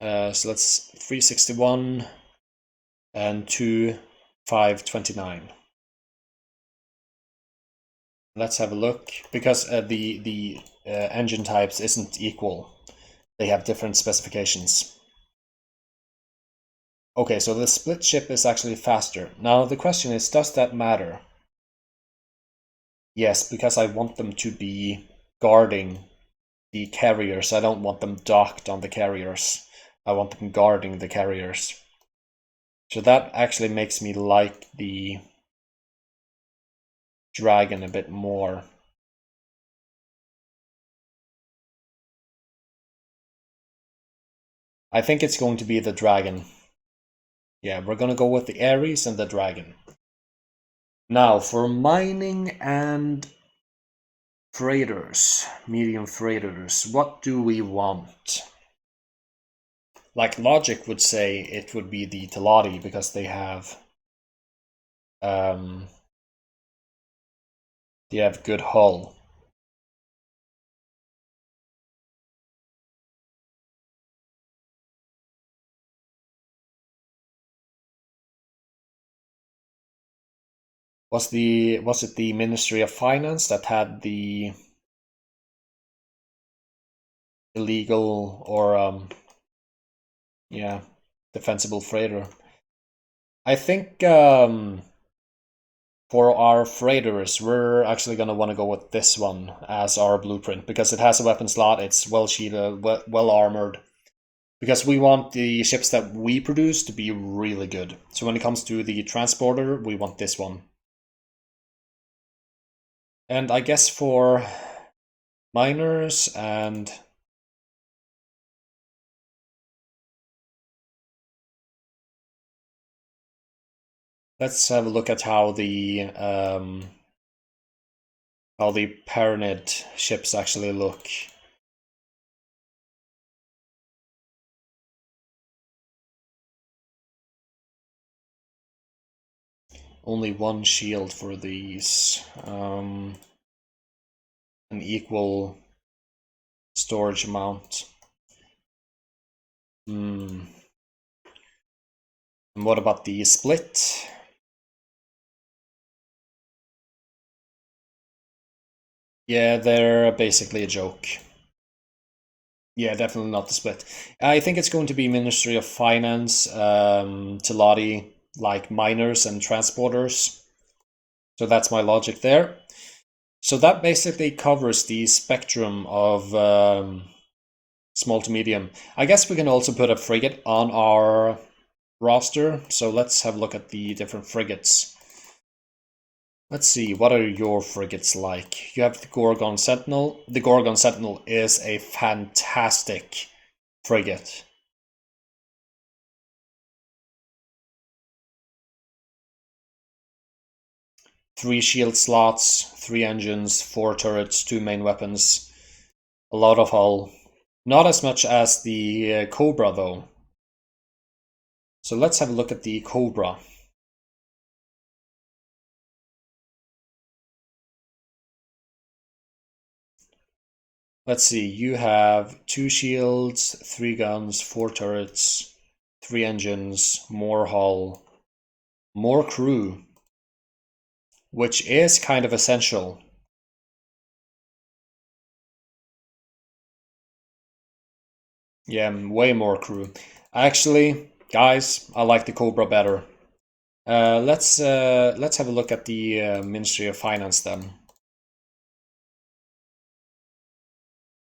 So let's 361 and 529. Let's have a look, because the engine types isn't equal. They have different specifications. Okay, so the split ship is actually faster. Now the question is, does that matter? Yes, because I want them to be guarding the carriers. I don't want them docked on the carriers. I want them guarding the carriers. So that actually makes me like the dragon a bit more. I think it's going to be the dragon. Yeah, we're gonna go with the Ares and the dragon. Now, for mining and freighters, medium freighters, what do we want? Like logic would say it would be the Teladi because they have good hull. Was it the Ministry of Finance that had the illegal or defensible freighter? I think for our freighters, we're actually going to want to go with this one as our blueprint because it has a weapon slot, it's well shielded, well armored. Because we want the ships that we produce to be really good. So when it comes to the transporter, we want this one. And I guess for miners and let's have a look at how the Paranid ships actually look. Only 1 shield for these. An equal storage amount. And what about the split? Yeah, they're basically a joke. Yeah, definitely not the split. I think it's going to be Ministry of Finance, Teladi, like miners and transporters. So that's my logic there. So that basically covers the spectrum of small to medium. I guess we can also put a frigate on our roster. So let's have a look at the different frigates. Let's see, what are your frigates like? You have the Gorgon Sentinel. The Gorgon Sentinel is a fantastic frigate. Three shield slots, 3 engines, 4 turrets, 2 main weapons, a lot of hull. Not as much as the Cobra though. So let's have a look at the Cobra. Let's see, you have 2 shields, 3 guns, 4 turrets, 3 engines, more hull, more crew, which is kind of essential. Yeah, way more crew. Actually, guys, I like the Cobra better. Let's have a look at the Ministry of Finance then.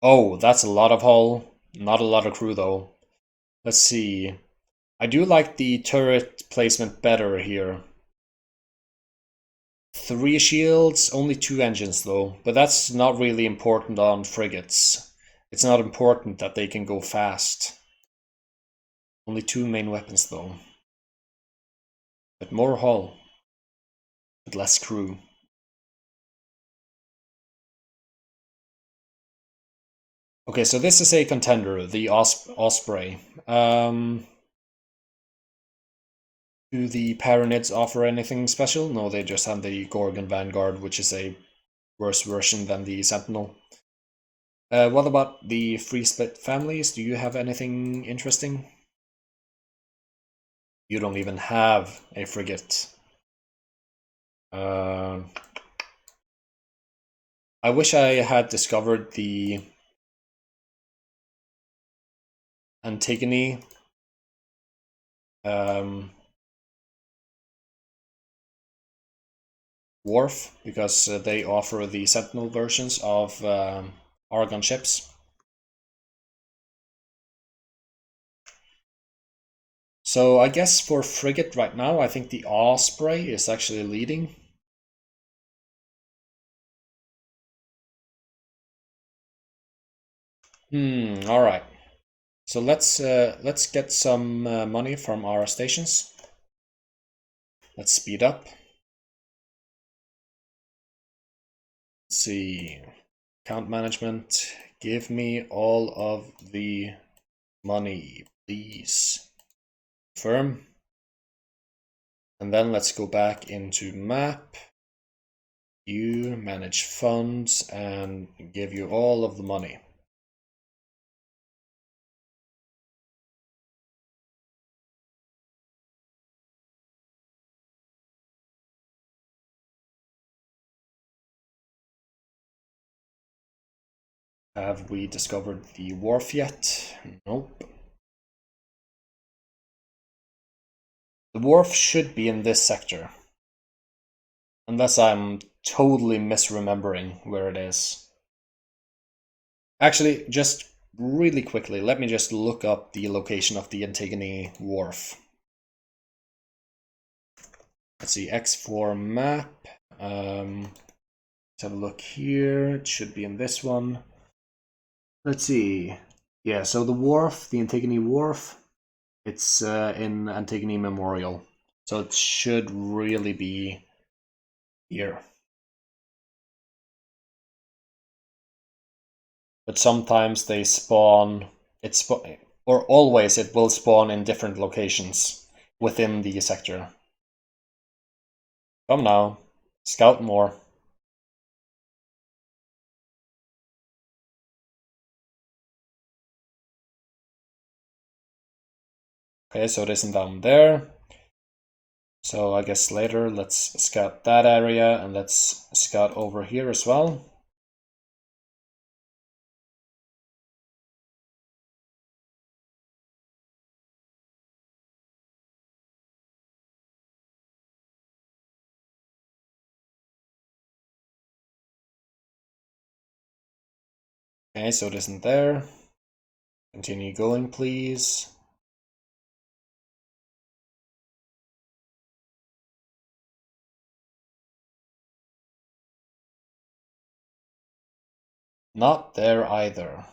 Oh, that's a lot of hull, not a lot of crew though. Let's see. I do like the turret placement better here. 3 shields, only 2 engines though, but that's not really important on frigates. It's not important that they can go fast. Only 2 main weapons though. But more hull, but less crew. Okay, so this is a contender, the Osprey. Do the Paranids offer anything special? No, they just have the Gorgon Vanguard, which is a worse version than the Sentinel. What about the free split families? Do you have anything interesting? You don't even have a frigate. I wish I had discovered the Antigone wharf, because they offer the Sentinel versions of Argon ships. So I guess for frigate right now, I think the Osprey is actually leading. All right. So let's get some money from our stations. Let's speed up. Let's see. Account management. Give me all of the money, please. Confirm. And then let's go back into map. You manage funds and give you all of the money. Have we discovered the wharf yet? Nope. The wharf should be in this sector. Unless I'm totally misremembering where it is. Actually, just really quickly, let me just look up the location of the Antigone wharf. Let's see, X4 map. Let's have a look here. It should be in this one. Let's see. Yeah, so the wharf, the Antigone wharf, it's in Antigone Memorial. So it should really be here. But sometimes they spawn, or always it will spawn in different locations within the sector. Come now, scout more. Okay, so it isn't down there. So I guess later let's scout that area and let's scout over here as well. Okay, so it isn't there. Continue going, please. Not there either.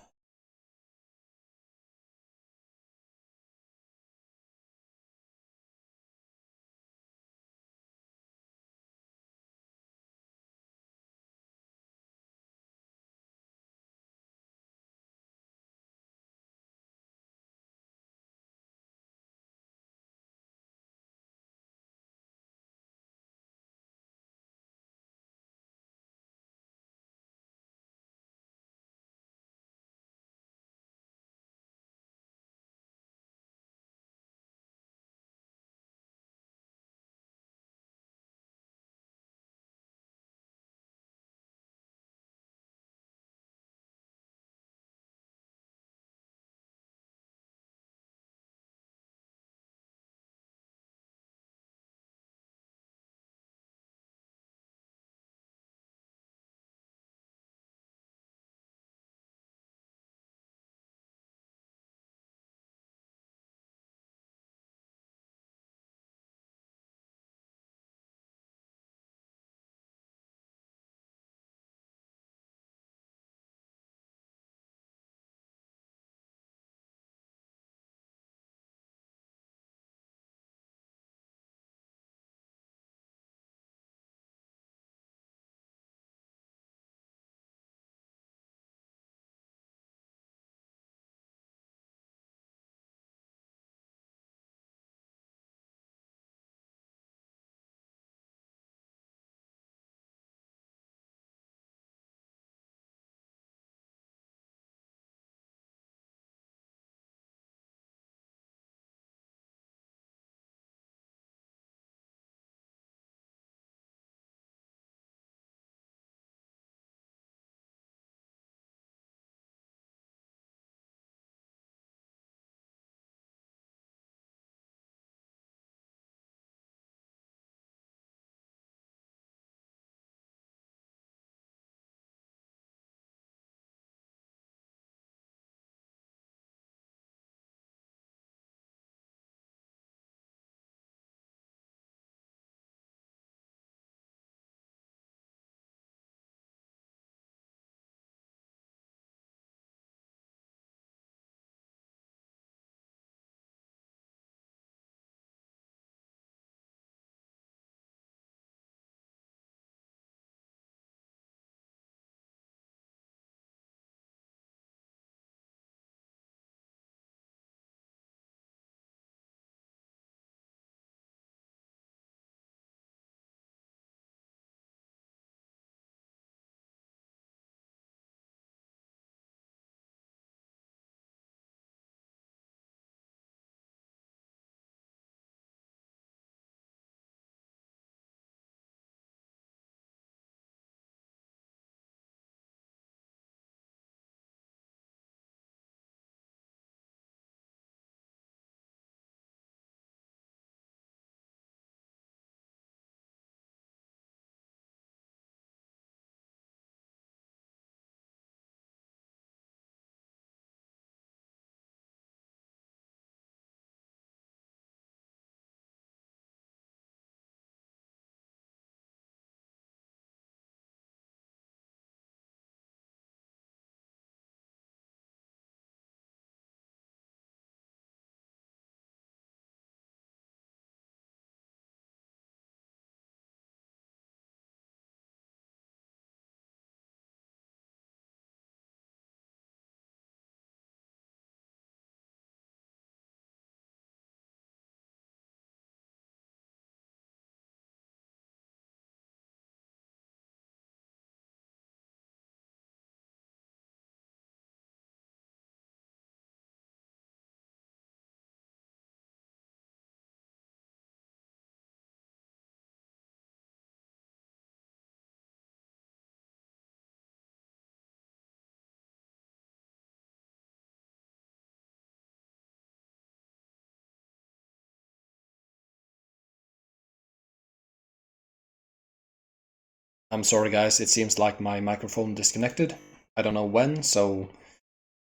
I'm sorry, guys. It seems like my microphone disconnected. I don't know when, so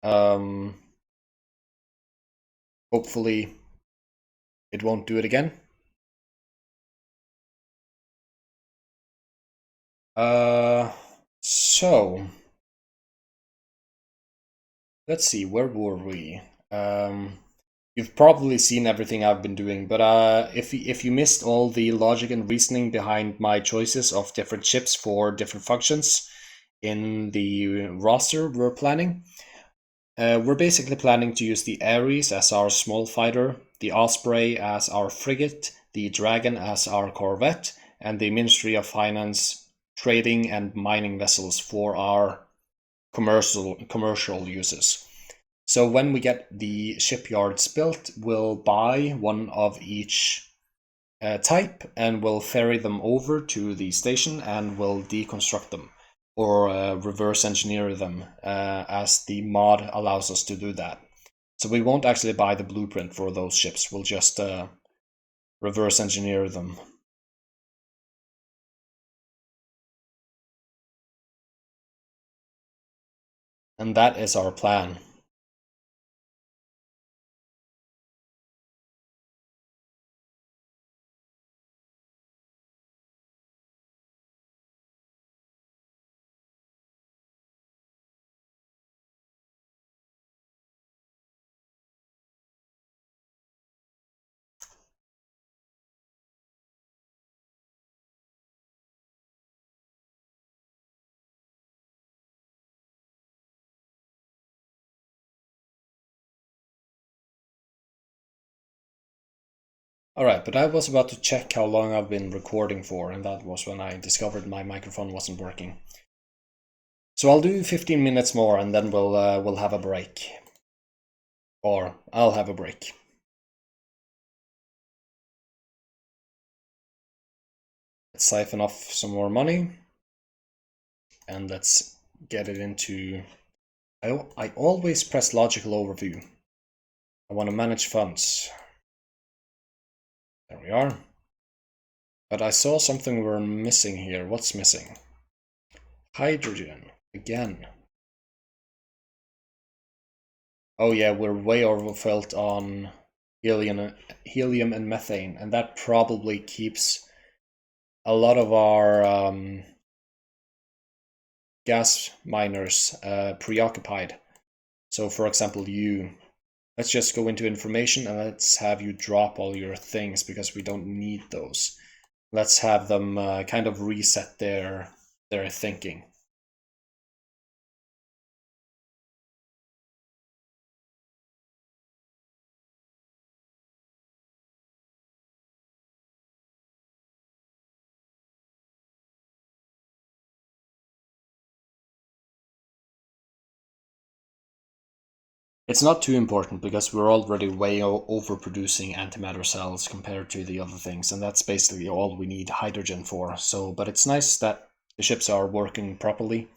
um, hopefully it won't do it again. So let's see, where were we? You've probably seen everything I've been doing, but if you missed all the logic and reasoning behind my choices of different ships for different functions in the roster we're planning, we're basically planning to use the Ares as our small fighter, the Osprey as our frigate, the Dragon as our corvette, and the Ministry of Finance trading and mining vessels for our commercial uses. So when we get the shipyards built, we'll buy one of each type and we'll ferry them over to the station and we'll deconstruct them or reverse engineer them as the mod allows us to do that. So we won't actually buy the blueprint for those ships, we'll just reverse engineer them. And that is our plan. Alright, but I was about to check how long I've been recording for, and that was when I discovered my microphone wasn't working. So I'll do 15 minutes more and then we'll have a break. Or I'll have a break. Let's siphon off some more money. And let's get it into... I always press logical overview. I want to manage funds. There we are. But I saw something we're missing here. What's missing? Hydrogen. Again. Oh yeah, we're way overfilled on helium and methane, and that probably keeps a lot of our gas miners preoccupied. So for example, let's just go into information and let's have you drop all your things because we don't need those. Let's have them kind of reset their thinking. It's not too important because we're already way overproducing antimatter cells compared to the other things, and that's basically all we need hydrogen for. So, but it's nice that the ships are working properly.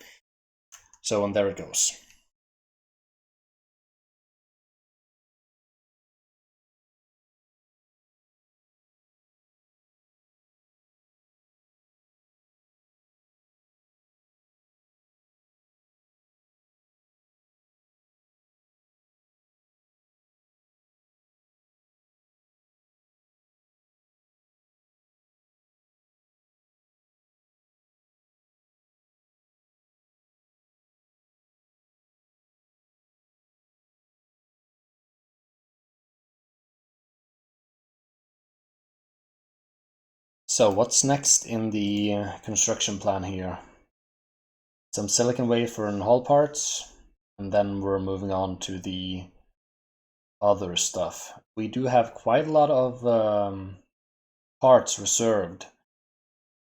So, and there it goes. So, what's next in the construction plan here? Some silicon wafer and hull parts, and then we're moving on to the other stuff. We do have quite a lot of parts reserved.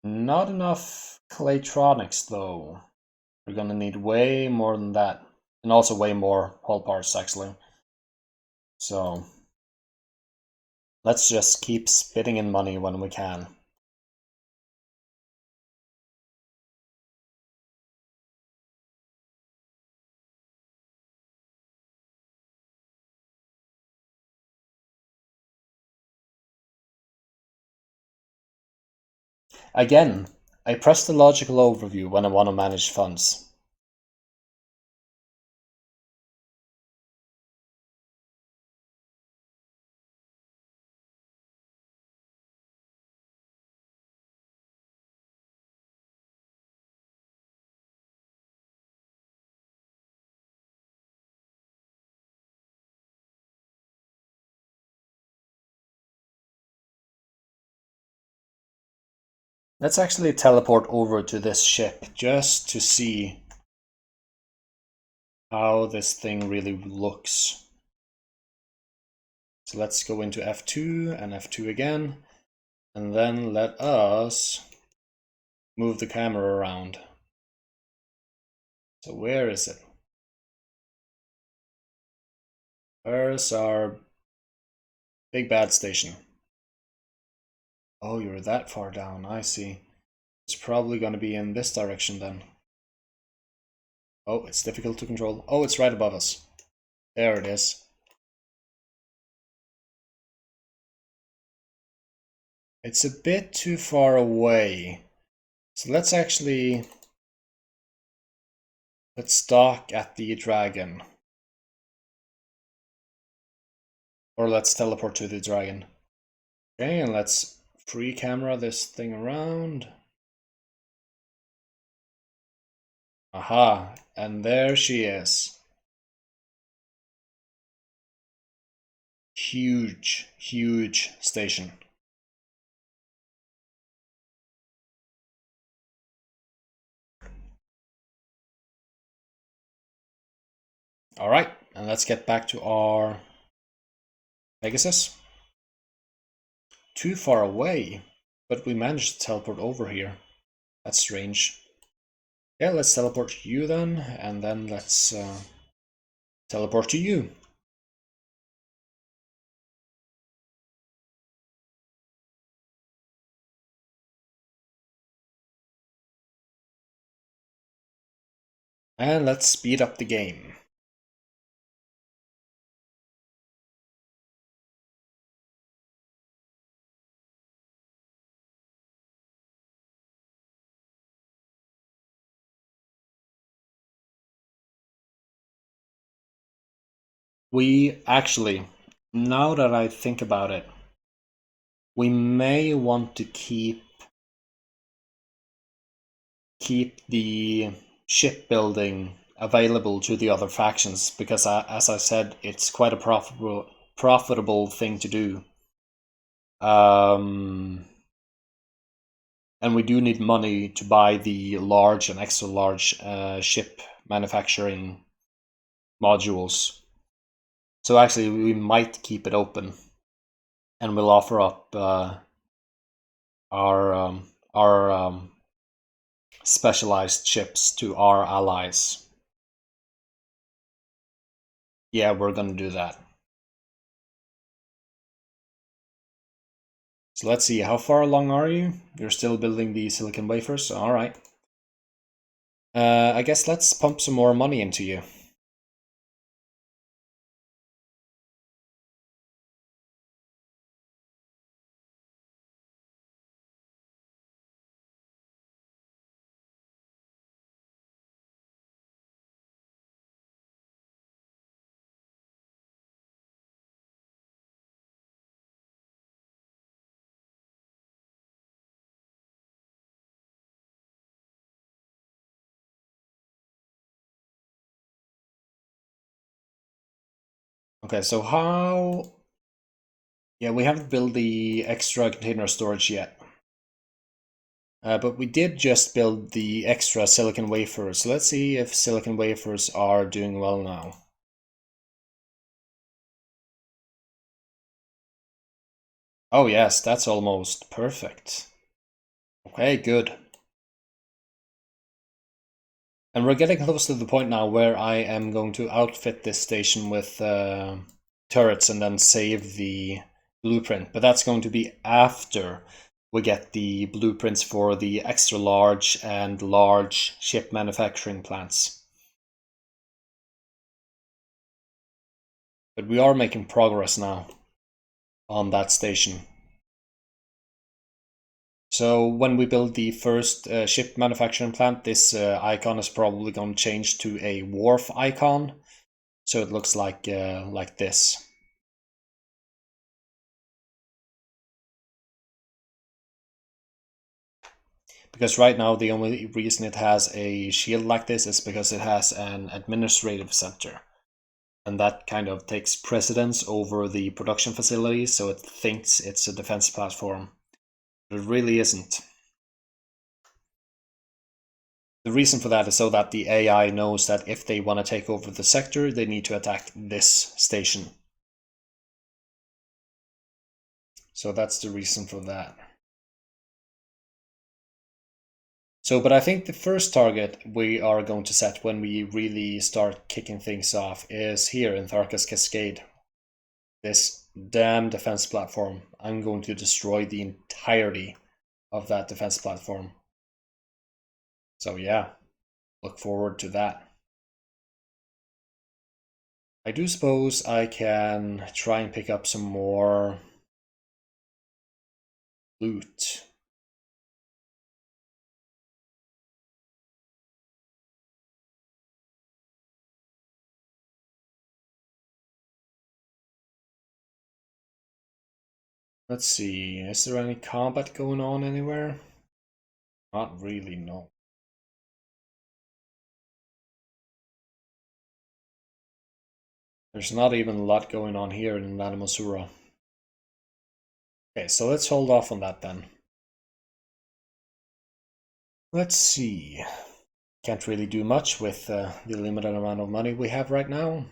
Not enough Claytronics though. We're gonna need way more than that. And also way more hull parts actually. So let's just keep spitting in money when we can. Again, I press the logical overview when I want to manage funds. Let's actually teleport over to this ship just to see how this thing really looks. So let's go into F2 and F2 again, and then let us move the camera around. So where is it? Where's our big bad station? Oh, you're that far down, I see. It's probably going to be in this direction then. Oh, it's difficult to control. Oh, it's right above us. There it is. It's a bit too far away. So let's dock at the dragon. Or let's teleport to the dragon. Okay, and let's free camera this thing around. Aha, and there she is. Huge, huge station. All right, and let's get back to our Pegasus. Too far away, but we managed to teleport over here. That's strange. Yeah, let's teleport to you then, and then let's teleport to you. And let's speed up the game. We actually, now that I think about it, we may want to keep the shipbuilding available to the other factions because, as I said, it's quite a profitable thing to do. And we do need money to buy the large and extra large ship manufacturing modules. So actually, we might keep it open, and we'll offer up our specialized ships to our allies. Yeah, we're gonna do that. So let's see, how far along are you? You're still building the silicon wafers? Alright. I guess let's pump some more money into you. Okay, so how... Yeah, we haven't built the extra container storage yet. But we did just build the extra silicon wafers. So let's see if silicon wafers are doing well now. Oh yes, that's almost perfect. Okay, good. And we're getting close to the point now where I am going to outfit this station with turrets and then save the blueprint. But that's going to be after we get the blueprints for the extra large and large ship manufacturing plants. But we are making progress now on that station. So when we build the first ship manufacturing plant, this icon is probably going to change to a wharf icon. So it looks like this. Because right now the only reason it has a shield like this is because it has an administrative center. And that kind of takes precedence over the production facility, so it thinks it's a defense platform. But it really isn't. The reason for that is so that the AI knows that if they want to take over the sector, they need to attack this station. So that's the reason for that. So, but I think the first target we are going to set when we really start kicking things off is here in Tharkas Cascade. This damn defense platform. I'm going to destroy the entirety of that defense platform. So yeah, look forward to that. I do suppose I can try and pick up some more loot. Let's see, is there any combat going on anywhere? Not really, no. There's not even a lot going on here in Nanamasura. Okay, so let's hold off on that then. Let's see. Can't really do much with the limited amount of money we have right now.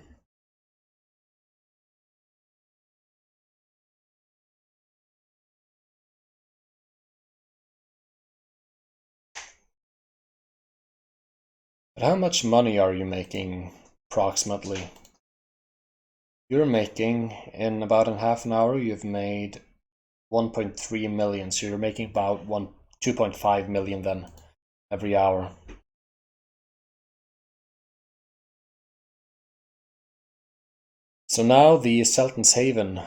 But how much money are you making approximately? You're making, in about a half an hour, you've made 1.3 million, so you're making about 2.5 million then every hour. So now the Sultan's Haven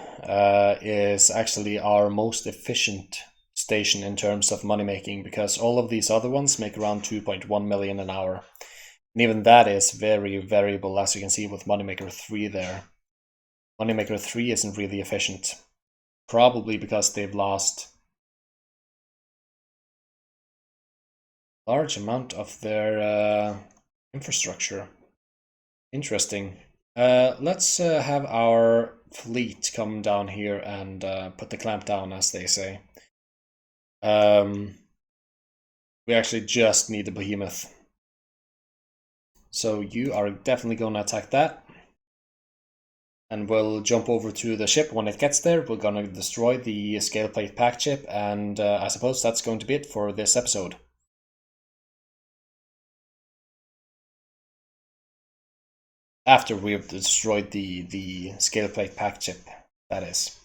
is actually our most efficient station in terms of money making, because all of these other ones make around 2.1 million an hour. And even that is very variable, as you can see with Moneymaker 3 there. Moneymaker 3 isn't really efficient. Probably because they've lost a large amount of their infrastructure. Interesting. Let's have our fleet come down here and put the clamp down, as they say. We actually just need the behemoth. So you are definitely going to attack that. And we'll jump over to the ship when it gets there. We're going to destroy the scale plate pack chip, and I suppose that's going to be it for this episode. After we've destroyed the scale plate pack chip, that is.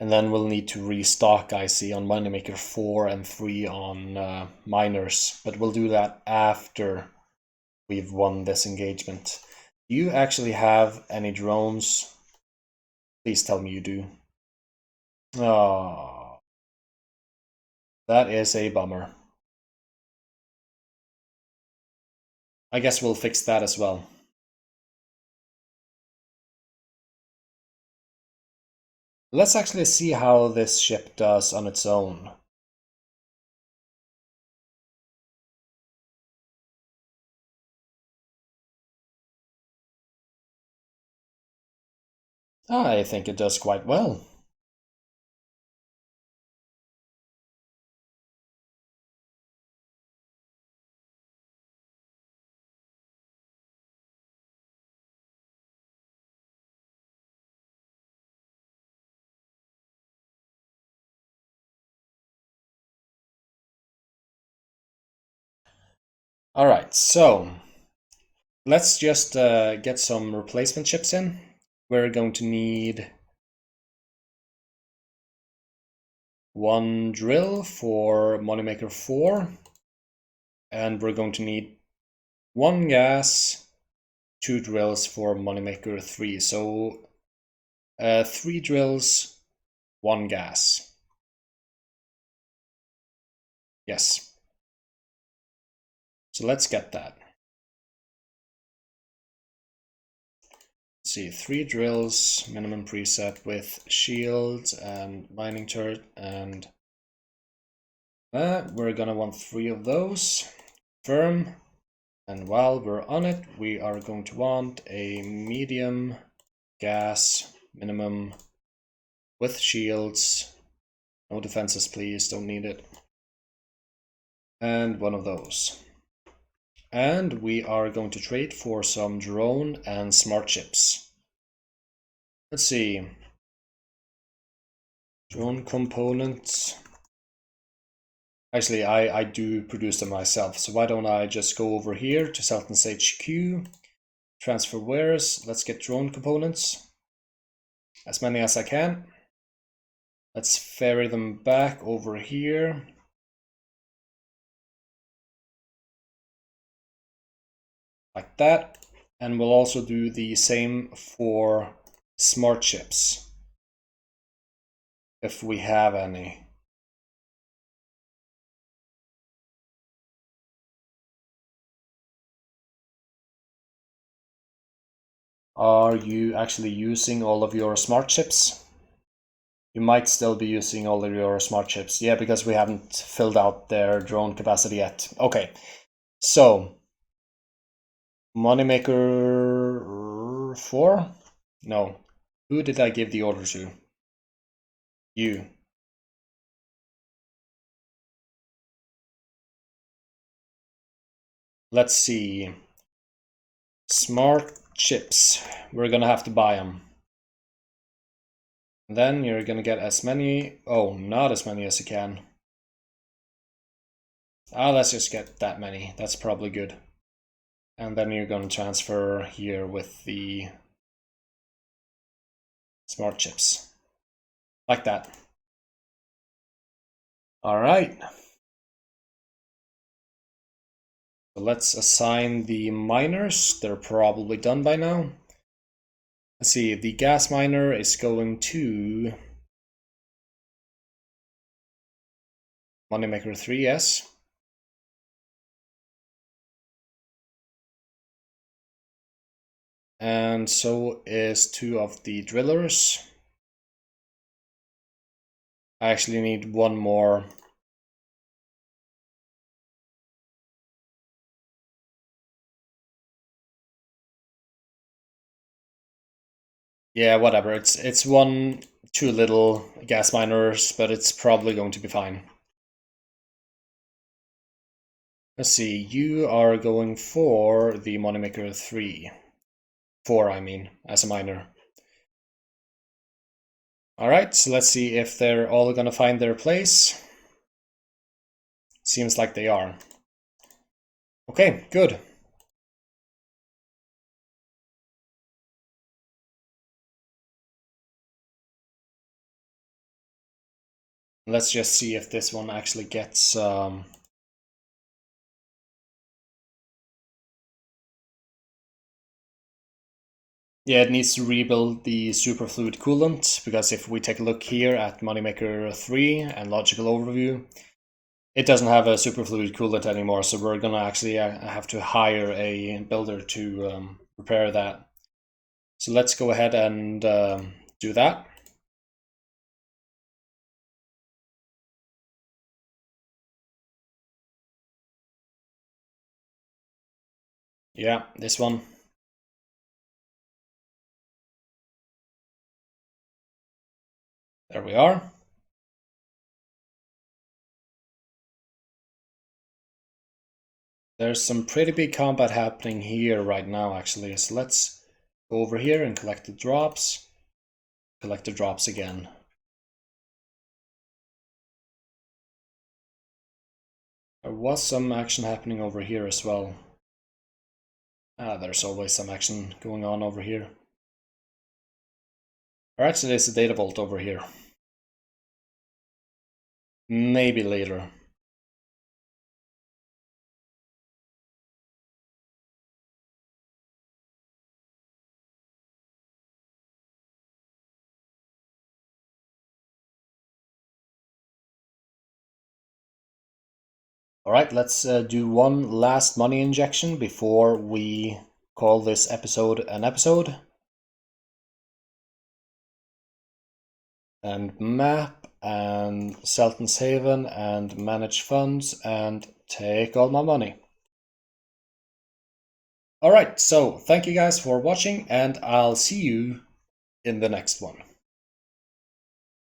And then we'll need to restock, I see, on Moneymaker 4 and 3 on miners. But we'll do that after we've won this engagement. Do you actually have any drones? Please tell me you do. Oh, that is a bummer. I guess we'll fix that as well. Let's actually see how this ship does on its own. I think it does quite well. Alright, so let's just get some replacement ships in. We're going to need 1 drill for Moneymaker 4, and we're going to need 1 gas, 2 drills for Moneymaker 3. So 3 drills, 1 gas. Yes. So let's get that. Let's see, 3 drills, minimum preset with shields and mining turret, and we're gonna want 3 of those. Firm. And while we're on it, we are going to want a medium gas minimum with shields. No defenses, please, don't need it. And 1 of those. And we are going to trade for some drone and smart chips. Let's see. Drone components. Actually, I do produce them myself, so why don't I just go over here to Sultan's HQ, transfer wares, let's get drone components, as many as I can. Let's ferry them back over here. Like that. And we'll also do the same for smart chips, if we have any. Are you actually using all of your smart chips? You might still be using all of your smart chips. Yeah, because we haven't filled out their drone capacity yet. Okay, so Moneymaker 4? No. Who did I give the order to? You. Let's see. Smart chips. We're gonna have to buy them. Then you're gonna get as many. Oh, not as many as you can. Let's just get that many. That's probably good. And then you're gonna transfer here with the smart chips. Like that. Alright. So let's assign the miners. They're probably done by now. Let's see, the gas miner is going to Moneymaker 3, yes. And so is 2 of the drillers. I actually need 1 more. Yeah, whatever. It's 1 too little gas miners, but it's probably going to be fine. Let's see, you are going for the Moneymaker 3. 4, I mean, as a miner. Alright, so let's see if they're all gonna find their place. Seems like they are. Okay, good. Let's just see if this one actually gets yeah, it needs to rebuild the superfluid coolant, because if we take a look here at Moneymaker 3 and Logical Overview, it doesn't have a superfluid coolant anymore, so we're gonna actually have to hire a builder to repair that. So let's go ahead and do that. Yeah, this one. There we are. There's some pretty big combat happening here right now, actually. So let's go over here and collect the drops. Collect the drops again. There was some action happening over here as well. There's always some action going on over here. Or actually, there's a data vault over here. Maybe later. All right, let's do one last money injection before we call this episode an episode. And map and Selton's Haven and manage funds and take all my money. All right, so thank you guys for watching, and I'll see you in the next one.